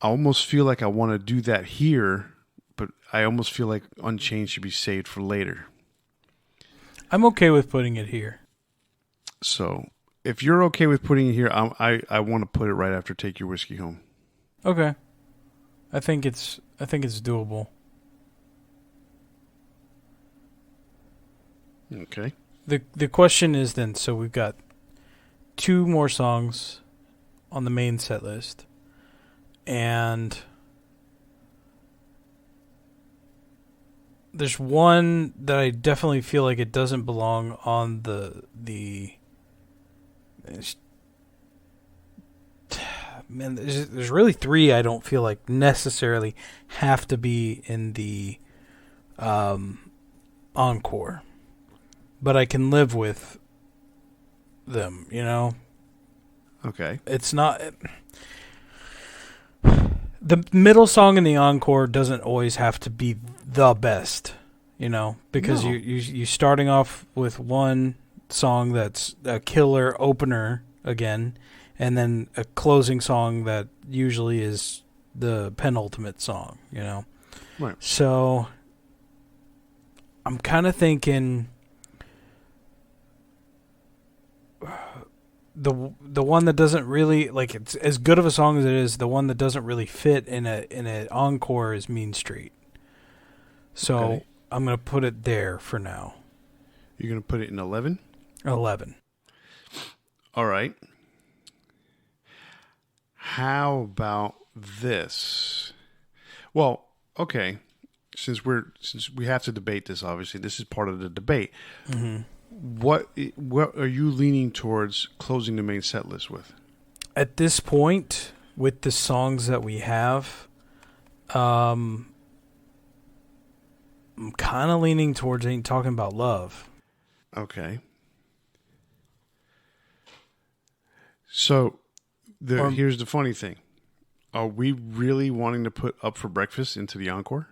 I almost feel like I want to do that here, but I almost feel like Unchained should be saved for later. I'm okay with putting it here. So if you're okay with putting it here, I want to put it right after Take Your Whiskey Home. Okay. I think it's doable. Okay. The question is then, so we've got 2 more songs on the main set list, and there's one that I definitely feel like it doesn't belong on the man, there's really 3 I don't feel like necessarily have to be in the encore, but I can live with them, you know? Okay. It's not... The middle song in the encore doesn't always have to be the best, you know? Because No. you starting off with one song that's a killer opener again, and then a closing song that usually is the penultimate song, you know? Right. So I'm kind of thinking the one that doesn't really, like, it's as good of a song as it is, the one that doesn't really fit in an encore is Mean Street. So Okay. I'm going to put it there for now. You're going to put it in 11? 11. All right. How about this? Well, okay. Since we have to debate this, obviously, this is part of the debate. Mm-hmm. What are you leaning towards closing the main set list with? At this point, with the songs that we have, I'm kind of leaning towards Ain't Talking About Love. Okay. So here's the funny thing. Are we really wanting to put Up for Breakfast into the encore?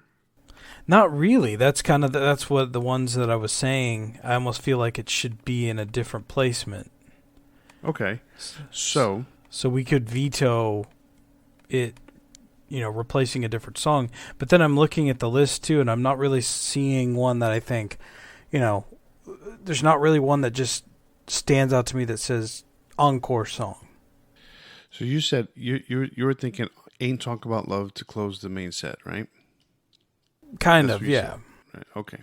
Not really. That's kind of that's what the ones that I was saying. I almost feel like it should be in a different placement. Okay. So we could veto it, you know, replacing a different song. But then I'm looking at the list too, and I'm not really seeing one that I think, you know, there's not really one that just stands out to me that says encore song. So you said you were thinking Ain't Talk About Love to close the main set, right? Kind That's of, what you yeah. said. Right. Okay.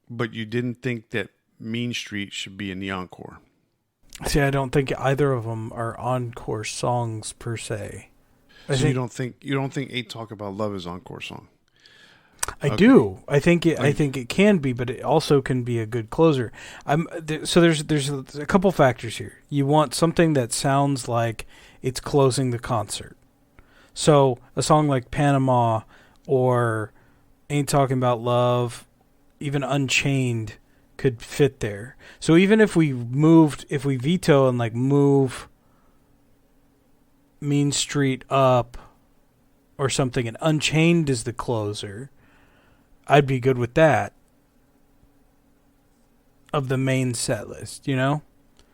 But you didn't think that Mean Street should be in the encore. See, I don't think either of them are encore songs per se. You don't think Ain't Talk About Love is encore song? I do. I think it can be, but it also can be a good closer. So there's a couple factors here. You want something that sounds like it's closing the concert. So a song like Panama or Ain't Talking About Love, even Unchained could fit there. So even if we veto and like move Mean Street up or something and Unchained is the closer, I'd be good with that of the main set list, you know?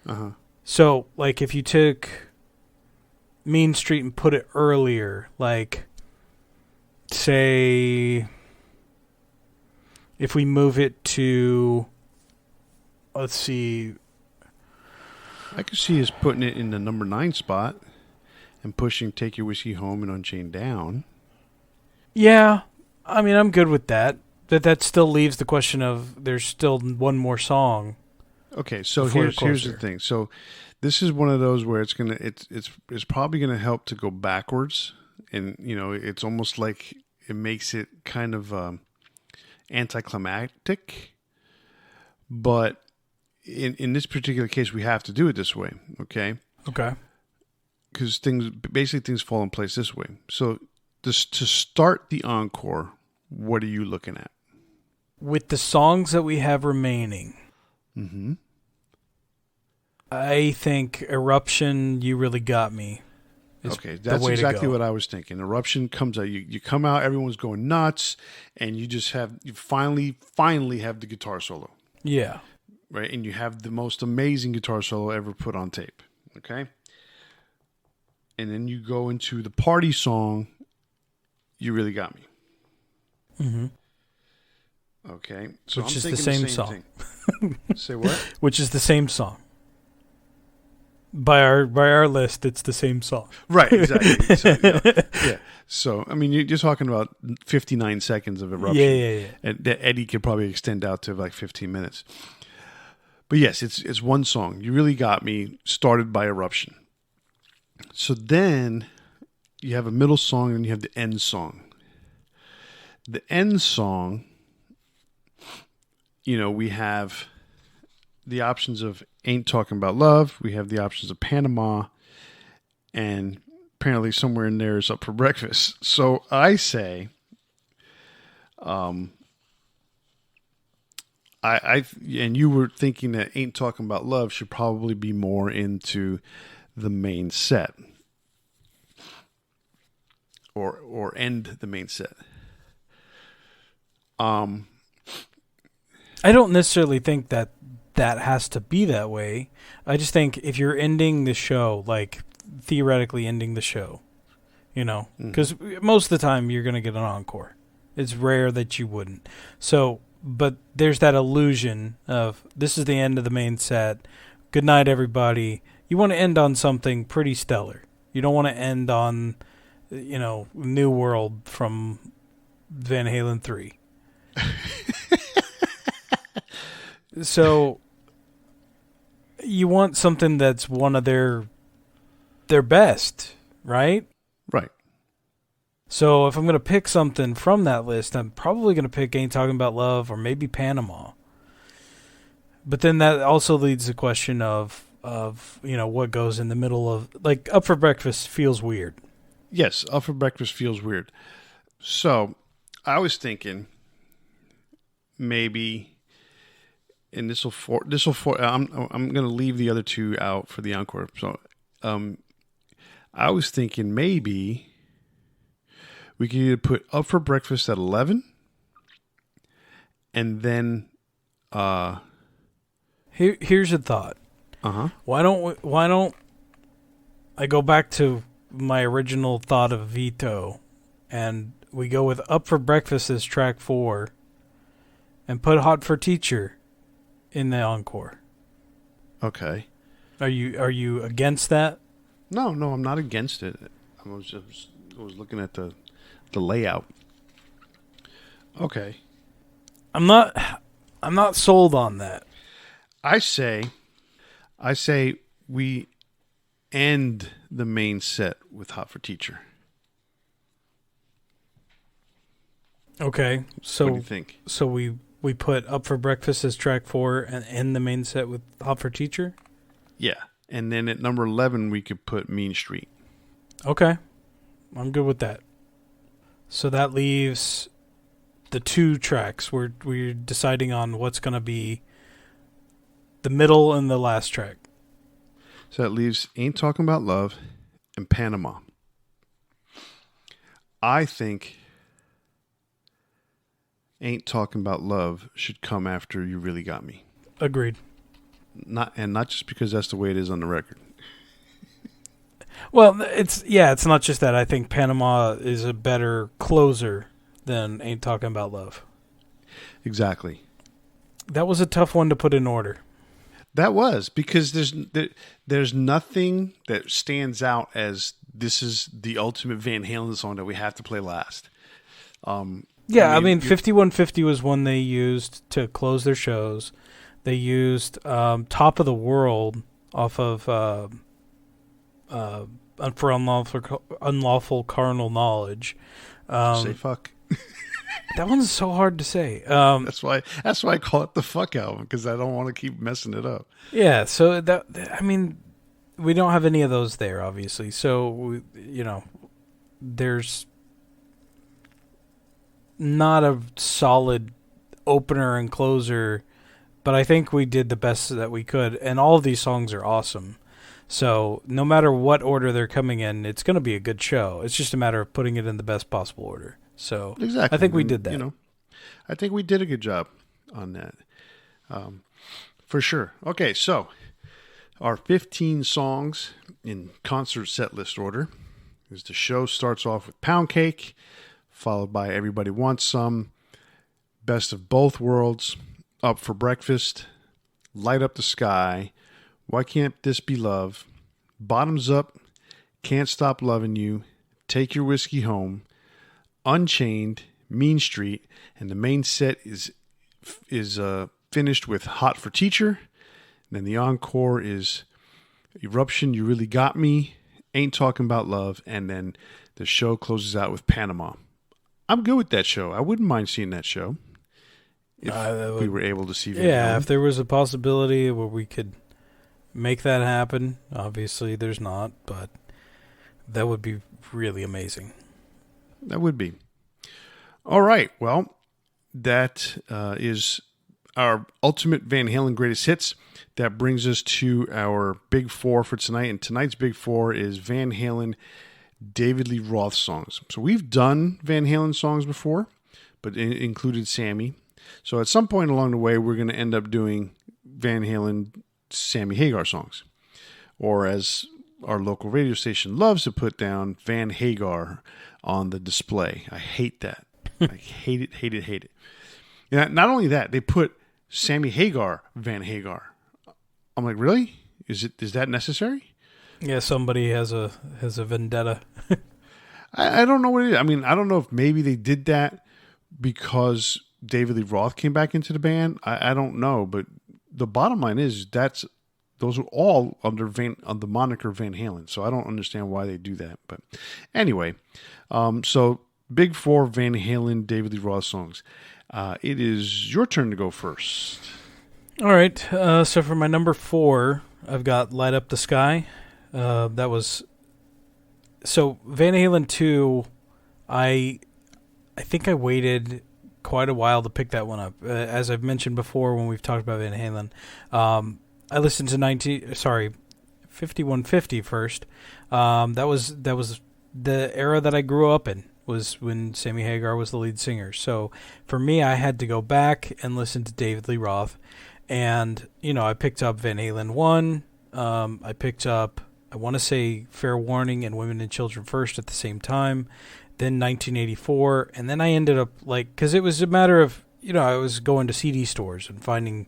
Uh-huh. So like if you took Mean Street and put it earlier, like, say, if we move it to, let's see. I could see us putting it in the number 9 spot and pushing Take Your Whiskey Home and Unchained down. Yeah, I mean, I'm good with that. That still leaves the question of there's still one more song. Okay, so here's the thing. So this is one of those where it's probably gonna help to go backwards, and you know it's almost like it makes it kind of anticlimactic. But in this particular case, we have to do it this way, okay? Okay. Because things fall in place this way. So to start the encore, what are you looking at? With the songs that we have remaining, I think Eruption, You Really Got Me is okay, the that's way exactly to go. what I was thinking. Eruption comes out, you come out, everyone's going nuts, and you finally have the guitar solo. Yeah. Right, and you have the most amazing guitar solo ever put on tape. Okay? And then you go into the party song, You Really Got Me. Mm-hmm. Okay, so Which I'm is the thinking same same song. thing. Say what? Which is the same song. By our list, it's the same song. Right, exactly. So, yeah. So, I mean, you're talking about 59 seconds of Eruption. Yeah. And Eddie could probably extend out to like 15 minutes. But yes, it's one song. You Really Got Me, started by Eruption. So then you have a middle song and you have the end song. The end song, we have the options of Ain't Talking About Love. We have the options of Panama. And apparently somewhere in there is Up for Breakfast. So I say, and you were thinking that Ain't Talking About Love should probably be more into the main set. Or end the main set. I don't necessarily think that has to be that way. I just think if you're ending the show, like theoretically ending the show, because most of the time you're going to get an encore. It's rare that you wouldn't. So, but there's that illusion of this is the end of the main set. Good night, everybody. You want to end on something pretty stellar. You don't want to end on, New World from Van Halen 3. So you want something that's one of their best, right? Right. So if I'm going to pick something from that list, I'm probably going to pick Ain't Talking About Love or maybe Panama. But then that also leads to the question of what goes in the middle of, like, Up for Breakfast feels weird. Yes, Up for Breakfast feels weird. So I was thinking maybe, and this will I'm going to leave the other two out for the encore. So I was thinking maybe we could either put Up for Breakfast at 11 and then here's a thought. Why don't I go back to my original thought of veto, and we go with Up for Breakfast as track 4, and put Hot for Teacher in the encore. Okay. Are you against that? No, I'm not against it. I was looking at the layout. Okay. I'm not sold on that. I say we end the main set with Hot for Teacher. Okay. So what do you think? So we put Up for Breakfast as track 4 and end the main set with Hot for Teacher? Yeah. And then at number 11 we could put Mean Street. Okay. I'm good with that. So that leaves the 2 tracks. We're deciding on what's going to be the middle and the last track. So that leaves Ain't Talking About Love and Panama. I think Ain't Talking About Love should come after You Really Got Me. Agreed. Not just because that's the way it is on the record. Well, it's not just that. I think Panama is a better closer than Ain't Talking About Love. Exactly. That was a tough one to put in order. That was, because there's nothing that stands out as this is the ultimate Van Halen song that we have to play last. I mean 5150 was one they used to close their shows. They used Top of the World off of for Unlawful Carnal Knowledge. Say fuck. That one's so hard to say. That's why I call it the fuck album, because I don't want to keep messing it up. Yeah, so we don't have any of those there, obviously. So there's not a solid opener and closer, but I think we did the best that we could, and all of these songs are awesome. So no matter what order they're coming in, it's going to be a good show. It's just a matter of putting it in the best possible order. So Exactly. I think we did that. You know, I think we did a good job on that. For sure. Okay, so our 15 songs in concert set list order is the show starts off with Poundcake, followed by Everybody Wants Some, Best of Both Worlds, Up for Breakfast, Light Up the Sky, Why Can't This Be Love, Bottoms Up, Can't Stop Loving You, Take Your Whiskey Home, Unchained, Mean Street, and the main set is finished with Hot for Teacher. And then the encore is Eruption, You Really Got Me, Ain't Talking About Love, and then the show closes out with Panama. I'm good with that show. I wouldn't mind seeing that show if we were able to see Van Halen. If there was a possibility where we could make that happen. Obviously, there's not, but that would be really amazing. That would be. All right. Well, that is our ultimate Van Halen Greatest Hits. That brings us to our Big Four for tonight. And tonight's Big Four is Van Halen David Lee Roth songs. So we've done Van Halen songs before, but it included Sammy. So at some point along the way, we're going to end up doing Van Halen Sammy Hagar songs. Or as our local radio station loves to put down, Van Hagar on the display. I hate that. I hate it. And not only that, they put Sammy Hagar, Van Hagar. I'm like, really? Is that necessary? Yeah, somebody has a vendetta. I don't know what it is. I mean, I don't know if maybe they did that because David Lee Roth came back into the band. I don't know, but the bottom line is those are all on the moniker Van Halen. So I don't understand why they do that. But anyway, so Big Four Van Halen David Lee Roth songs. It is your turn to go first. All right. So for my number 4, I've got Light Up the Sky. That was so Van Halen 2. I think I waited quite a while to pick that one up. As I've mentioned before when we've talked about Van Halen, I listened to 5150 first. That was the era that I grew up in, was when Sammy Hagar was the lead singer. So for me, I had to go back and listen to David Lee Roth. And, I picked up Van Halen 1. I picked up, I want to say, Fair Warning and Women and Children First at the same time. Then 1984. And then I ended up, because it was a matter of, I was going to CD stores and finding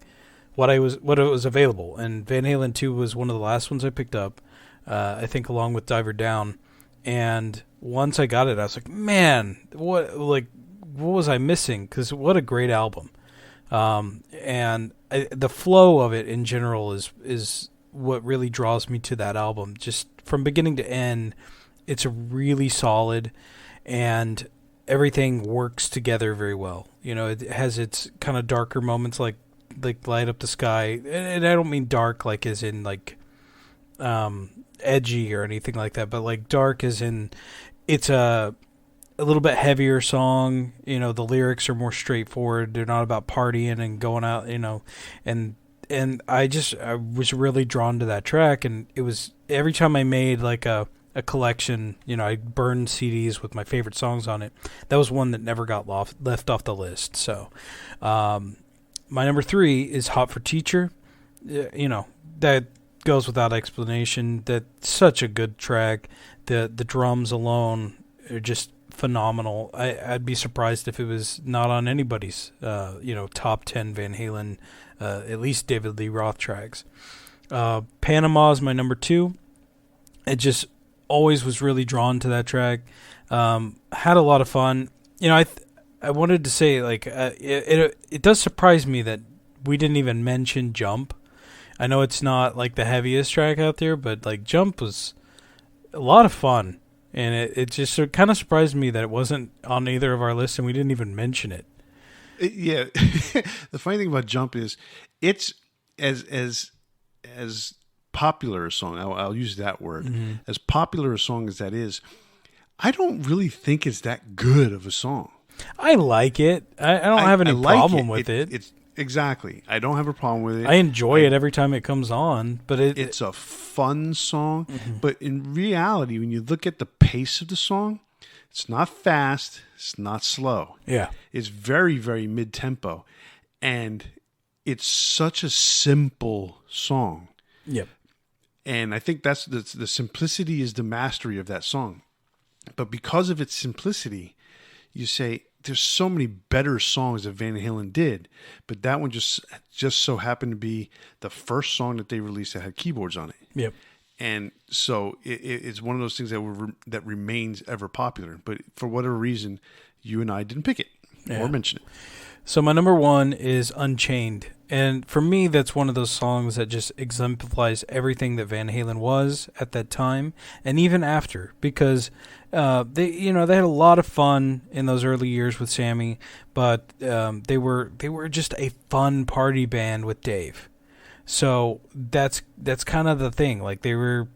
what was available. And Van Halen 2 was one of the last ones I picked up, I think along with Diver Down. And once I got it, I was like, man, what was I missing? Because what a great album. And the flow of it in general is what really draws me to that album. Just from beginning to end, it's a really solid, and everything works together very well. It has its kind of darker moments, like Light Up the Sky, and I don't mean dark like as in edgy or anything like that, but like dark as in it's a little bit heavier song. The lyrics are more straightforward. They're not about partying and going out, and I was really drawn to that track. And it was every time I made like a collection, I burned CDs with my favorite songs on it. That was one that never got left off the list. So, my number 3 is Hot for Teacher. That goes without explanation. That's such a good track. The drums alone are just phenomenal. I'd be surprised if it was not on anybody's top 10 Van Halen, at least David Lee Roth tracks. Panama is my number 2. It just always was really drawn to that track. Had a lot of fun. I wanted to say it does surprise me that we didn't even mention Jump. I know it's not like the heaviest track out there, but Jump was a lot of fun. And it just kind of surprised me that it wasn't on either of our lists, and we didn't even mention it. Yeah, the funny thing about Jump is it's as popular a song. I'll use that word. Mm-hmm. As popular a song as that is, I don't really think it's that good of a song. I like it. I don't have any problem with it. Exactly. I don't have a problem with it. I enjoy it every time it comes on, but it's a fun song. But in reality, when you look at the pace of the song, it's not fast. It's not slow. Yeah. It's very, very mid-tempo. And it's such a simple song. Yep. And I think that's the simplicity is the mastery of that song. But because of its simplicity, you say, there's so many better songs that Van Halen did, but that one just so happened to be the first song that they released that had keyboards on it. Yep. And so it's one of those things that remains ever popular. But for whatever reason, you and I didn't pick it or mention it. So my number one is Unchained. And for me, that's one of those songs that just exemplifies everything that Van Halen was at that time and even after, because they had a lot of fun in those early years with Sammy, but they were just a fun party band with Dave. So that's kind of the thing. Like, they were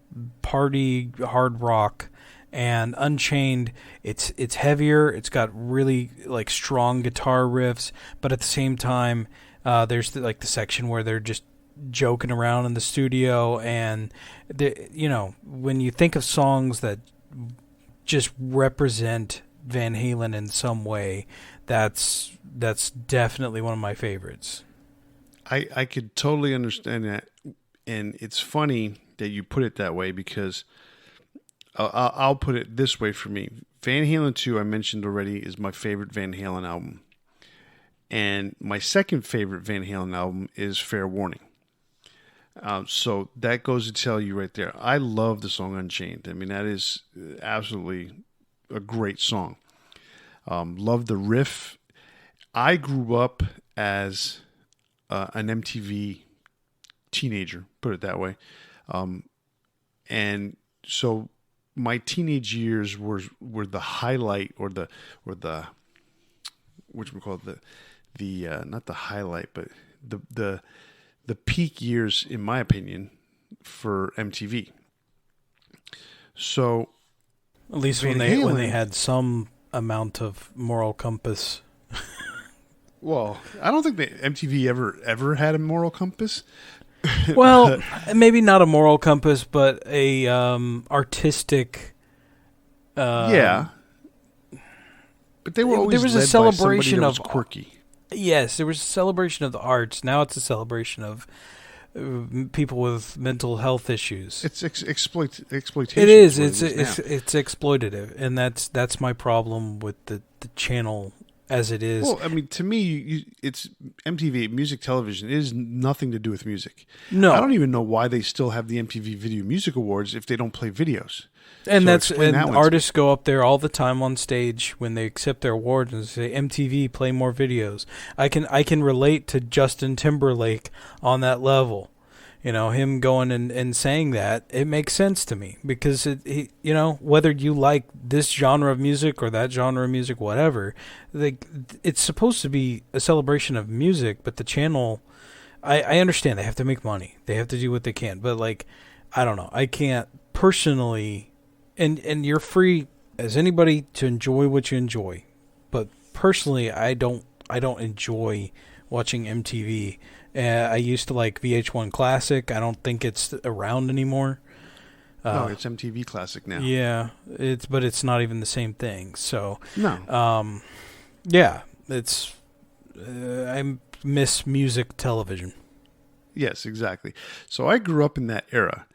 party hard rock. And Unchained, it's heavier. It's got really like strong guitar riffs, but at the same time, there's the section where they're just joking around in the studio. And when you think of songs that just represent Van Halen in some way, that's definitely one of my favorites. I could totally understand that, and it's funny that you put it that way because. I'll put it this way for me. Van Halen 2, I mentioned already, is my favorite Van Halen album. And my second favorite Van Halen album is Fair Warning. So that goes to tell you right there. I love the song Unchained. I mean, that is absolutely a great song. Love the riff. I grew up as an MTV teenager, put it that way. And so my teenage years were the highlight or the whatchamacallit, the not the highlight, but the peak years, in my opinion, for MTV. So at least when they had some amount of moral compass. Well, I don't think that MTV ever had a moral compass. Well, maybe not a moral compass, but a artistic. Yeah, but they were always there was led a celebration by of quirky. Yes, there was a celebration of the arts. Now it's a celebration of people with mental health issues. It's exploitation. It is. It's exploitative, and that's my problem with the channel as it is. Well, I mean, to me, it's MTV, music television. It has nothing to do with music. No. I don't even know why they still have the MTV Video Music Awards if they don't play videos. And artists go up there all the time on stage when they accept their awards and say, MTV, play more videos. I can relate to Justin Timberlake on that level. You know, him going and saying that, it makes sense to me because whether you like this genre of music or that genre of music, whatever, it's supposed to be a celebration of music. But the channel, I understand they have to make money, they have to do what they can. But I don't know, I can't personally, and you're free as anybody to enjoy what you enjoy. But personally, I don't enjoy watching MTV. I used to like VH1 Classic. I don't think it's around anymore. No, it's MTV Classic now. Yeah, but it's not even the same thing. So no. Yeah, it's I miss music television. Yes, exactly. So I grew up in that era,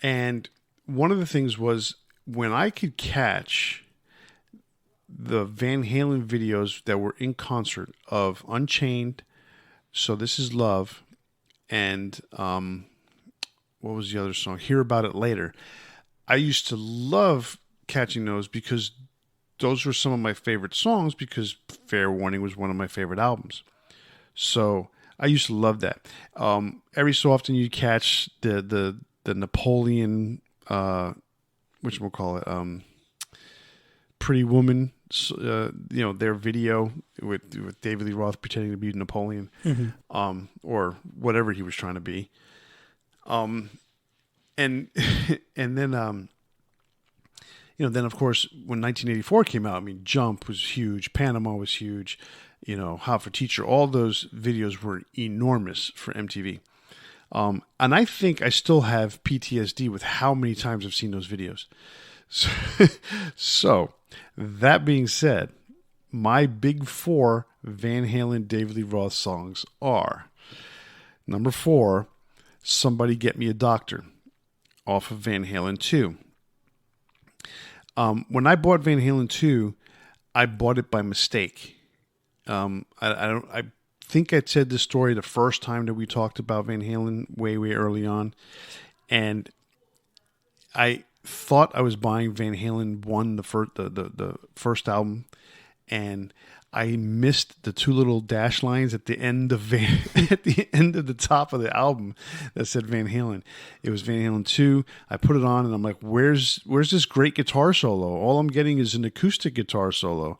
and one of the things was when I could catch the Van Halen videos that were in concert of Unchained, So This Is Love, and what was the other song? Hear About It Later. I used to love catching those because those were some of my favorite songs because Fair Warning was one of my favorite albums. So I used to love that. Every so often you catch the Napoleon, whatchamacallit, Pretty Woman, their video with David Lee Roth pretending to be Napoleon, or whatever he was trying to be. And then, then of course, when 1984 came out, I mean, Jump was huge, Panama was huge, Hot for Teacher, all those videos were enormous for MTV. And I think I still have PTSD with how many times I've seen those videos. So that being said, my big 4 Van Halen David Lee Roth songs are: number 4, Somebody Get Me a Doctor, off of Van Halen 2. When I bought Van Halen 2, I bought it by mistake. I think I said this story the first time that we talked about Van Halen way early on, and I thought I was buying Van Halen 1, the first album, and I missed the 2 little dash lines at the end of at the end of the top of the album that said Van Halen. It was Van Halen 2. I put it on and I'm like, where's this great guitar solo? All I'm getting is an acoustic guitar solo,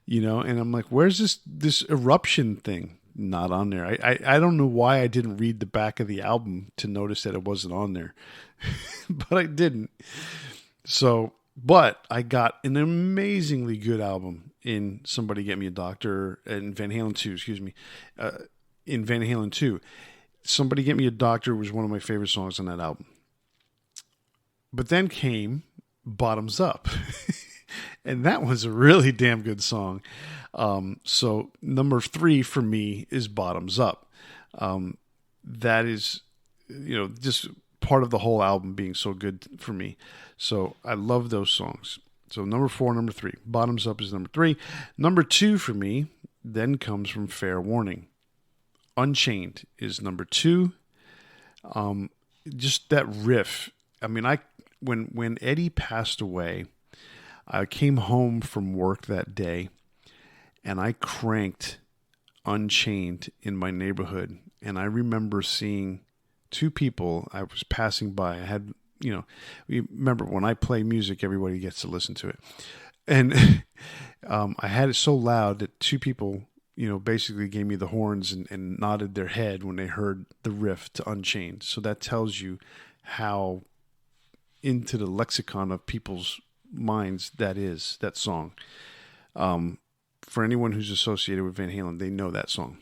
and I'm like, where's this Eruption thing? Not on there. I don't know why I didn't read the back of the album to notice that it wasn't on there, but I didn't. But I got an amazingly good album in Somebody Get Me a Doctor, and Van Halen 2, in Van Halen 2. Somebody Get Me a Doctor was one of my favorite songs on that album. But then came Bottoms Up. And that was a really damn good song. So number 3 for me is Bottoms Up. That is, just part of the whole album being so good for me. So I love those songs. So number 4, number 3. Bottoms Up is number 3. Number 2 for me then comes from Fair Warning. Unchained is number 2. Just that riff. I mean, when Eddie passed away, I came home from work that day and I cranked Unchained in my neighborhood. And I remember seeing 2 people I was passing by. I had, remember when I play music, everybody gets to listen to it. And I had it so loud that 2 people, basically gave me the horns and nodded their head when they heard the riff to Unchained. So that tells you how into the lexicon of people's minds that song. For anyone who's associated with Van Halen, they know that song.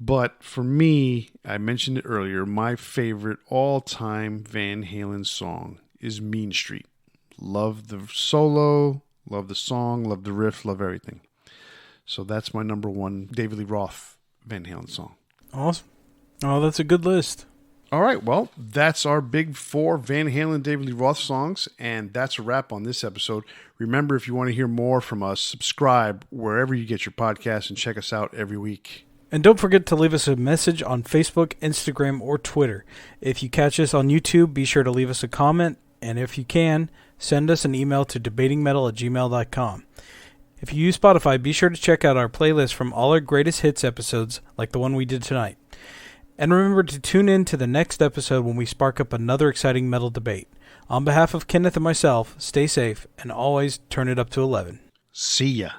But for me, I mentioned it earlier, my favorite all-time Van Halen song is Mean Street. Love the solo, love the song, love the riff, love everything. So that's my number 1 David Lee Roth Van Halen song. Awesome. Oh, that's a good list. All right, well, that's our big 4 Van Halen David Lee Roth songs, and that's a wrap on this episode. Remember, if you want to hear more from us, subscribe wherever you get your podcasts and check us out every week. And don't forget to leave us a message on Facebook, Instagram, or Twitter. If you catch us on YouTube, be sure to leave us a comment, and if you can, send us an email to debatingmetal@gmail.com. If you use Spotify, be sure to check out our playlist from all our greatest hits episodes, like the one we did tonight. And remember to tune in to the next episode when we spark up another exciting metal debate. On behalf of Kenneth and myself, stay safe, and always turn it up to 11. See ya.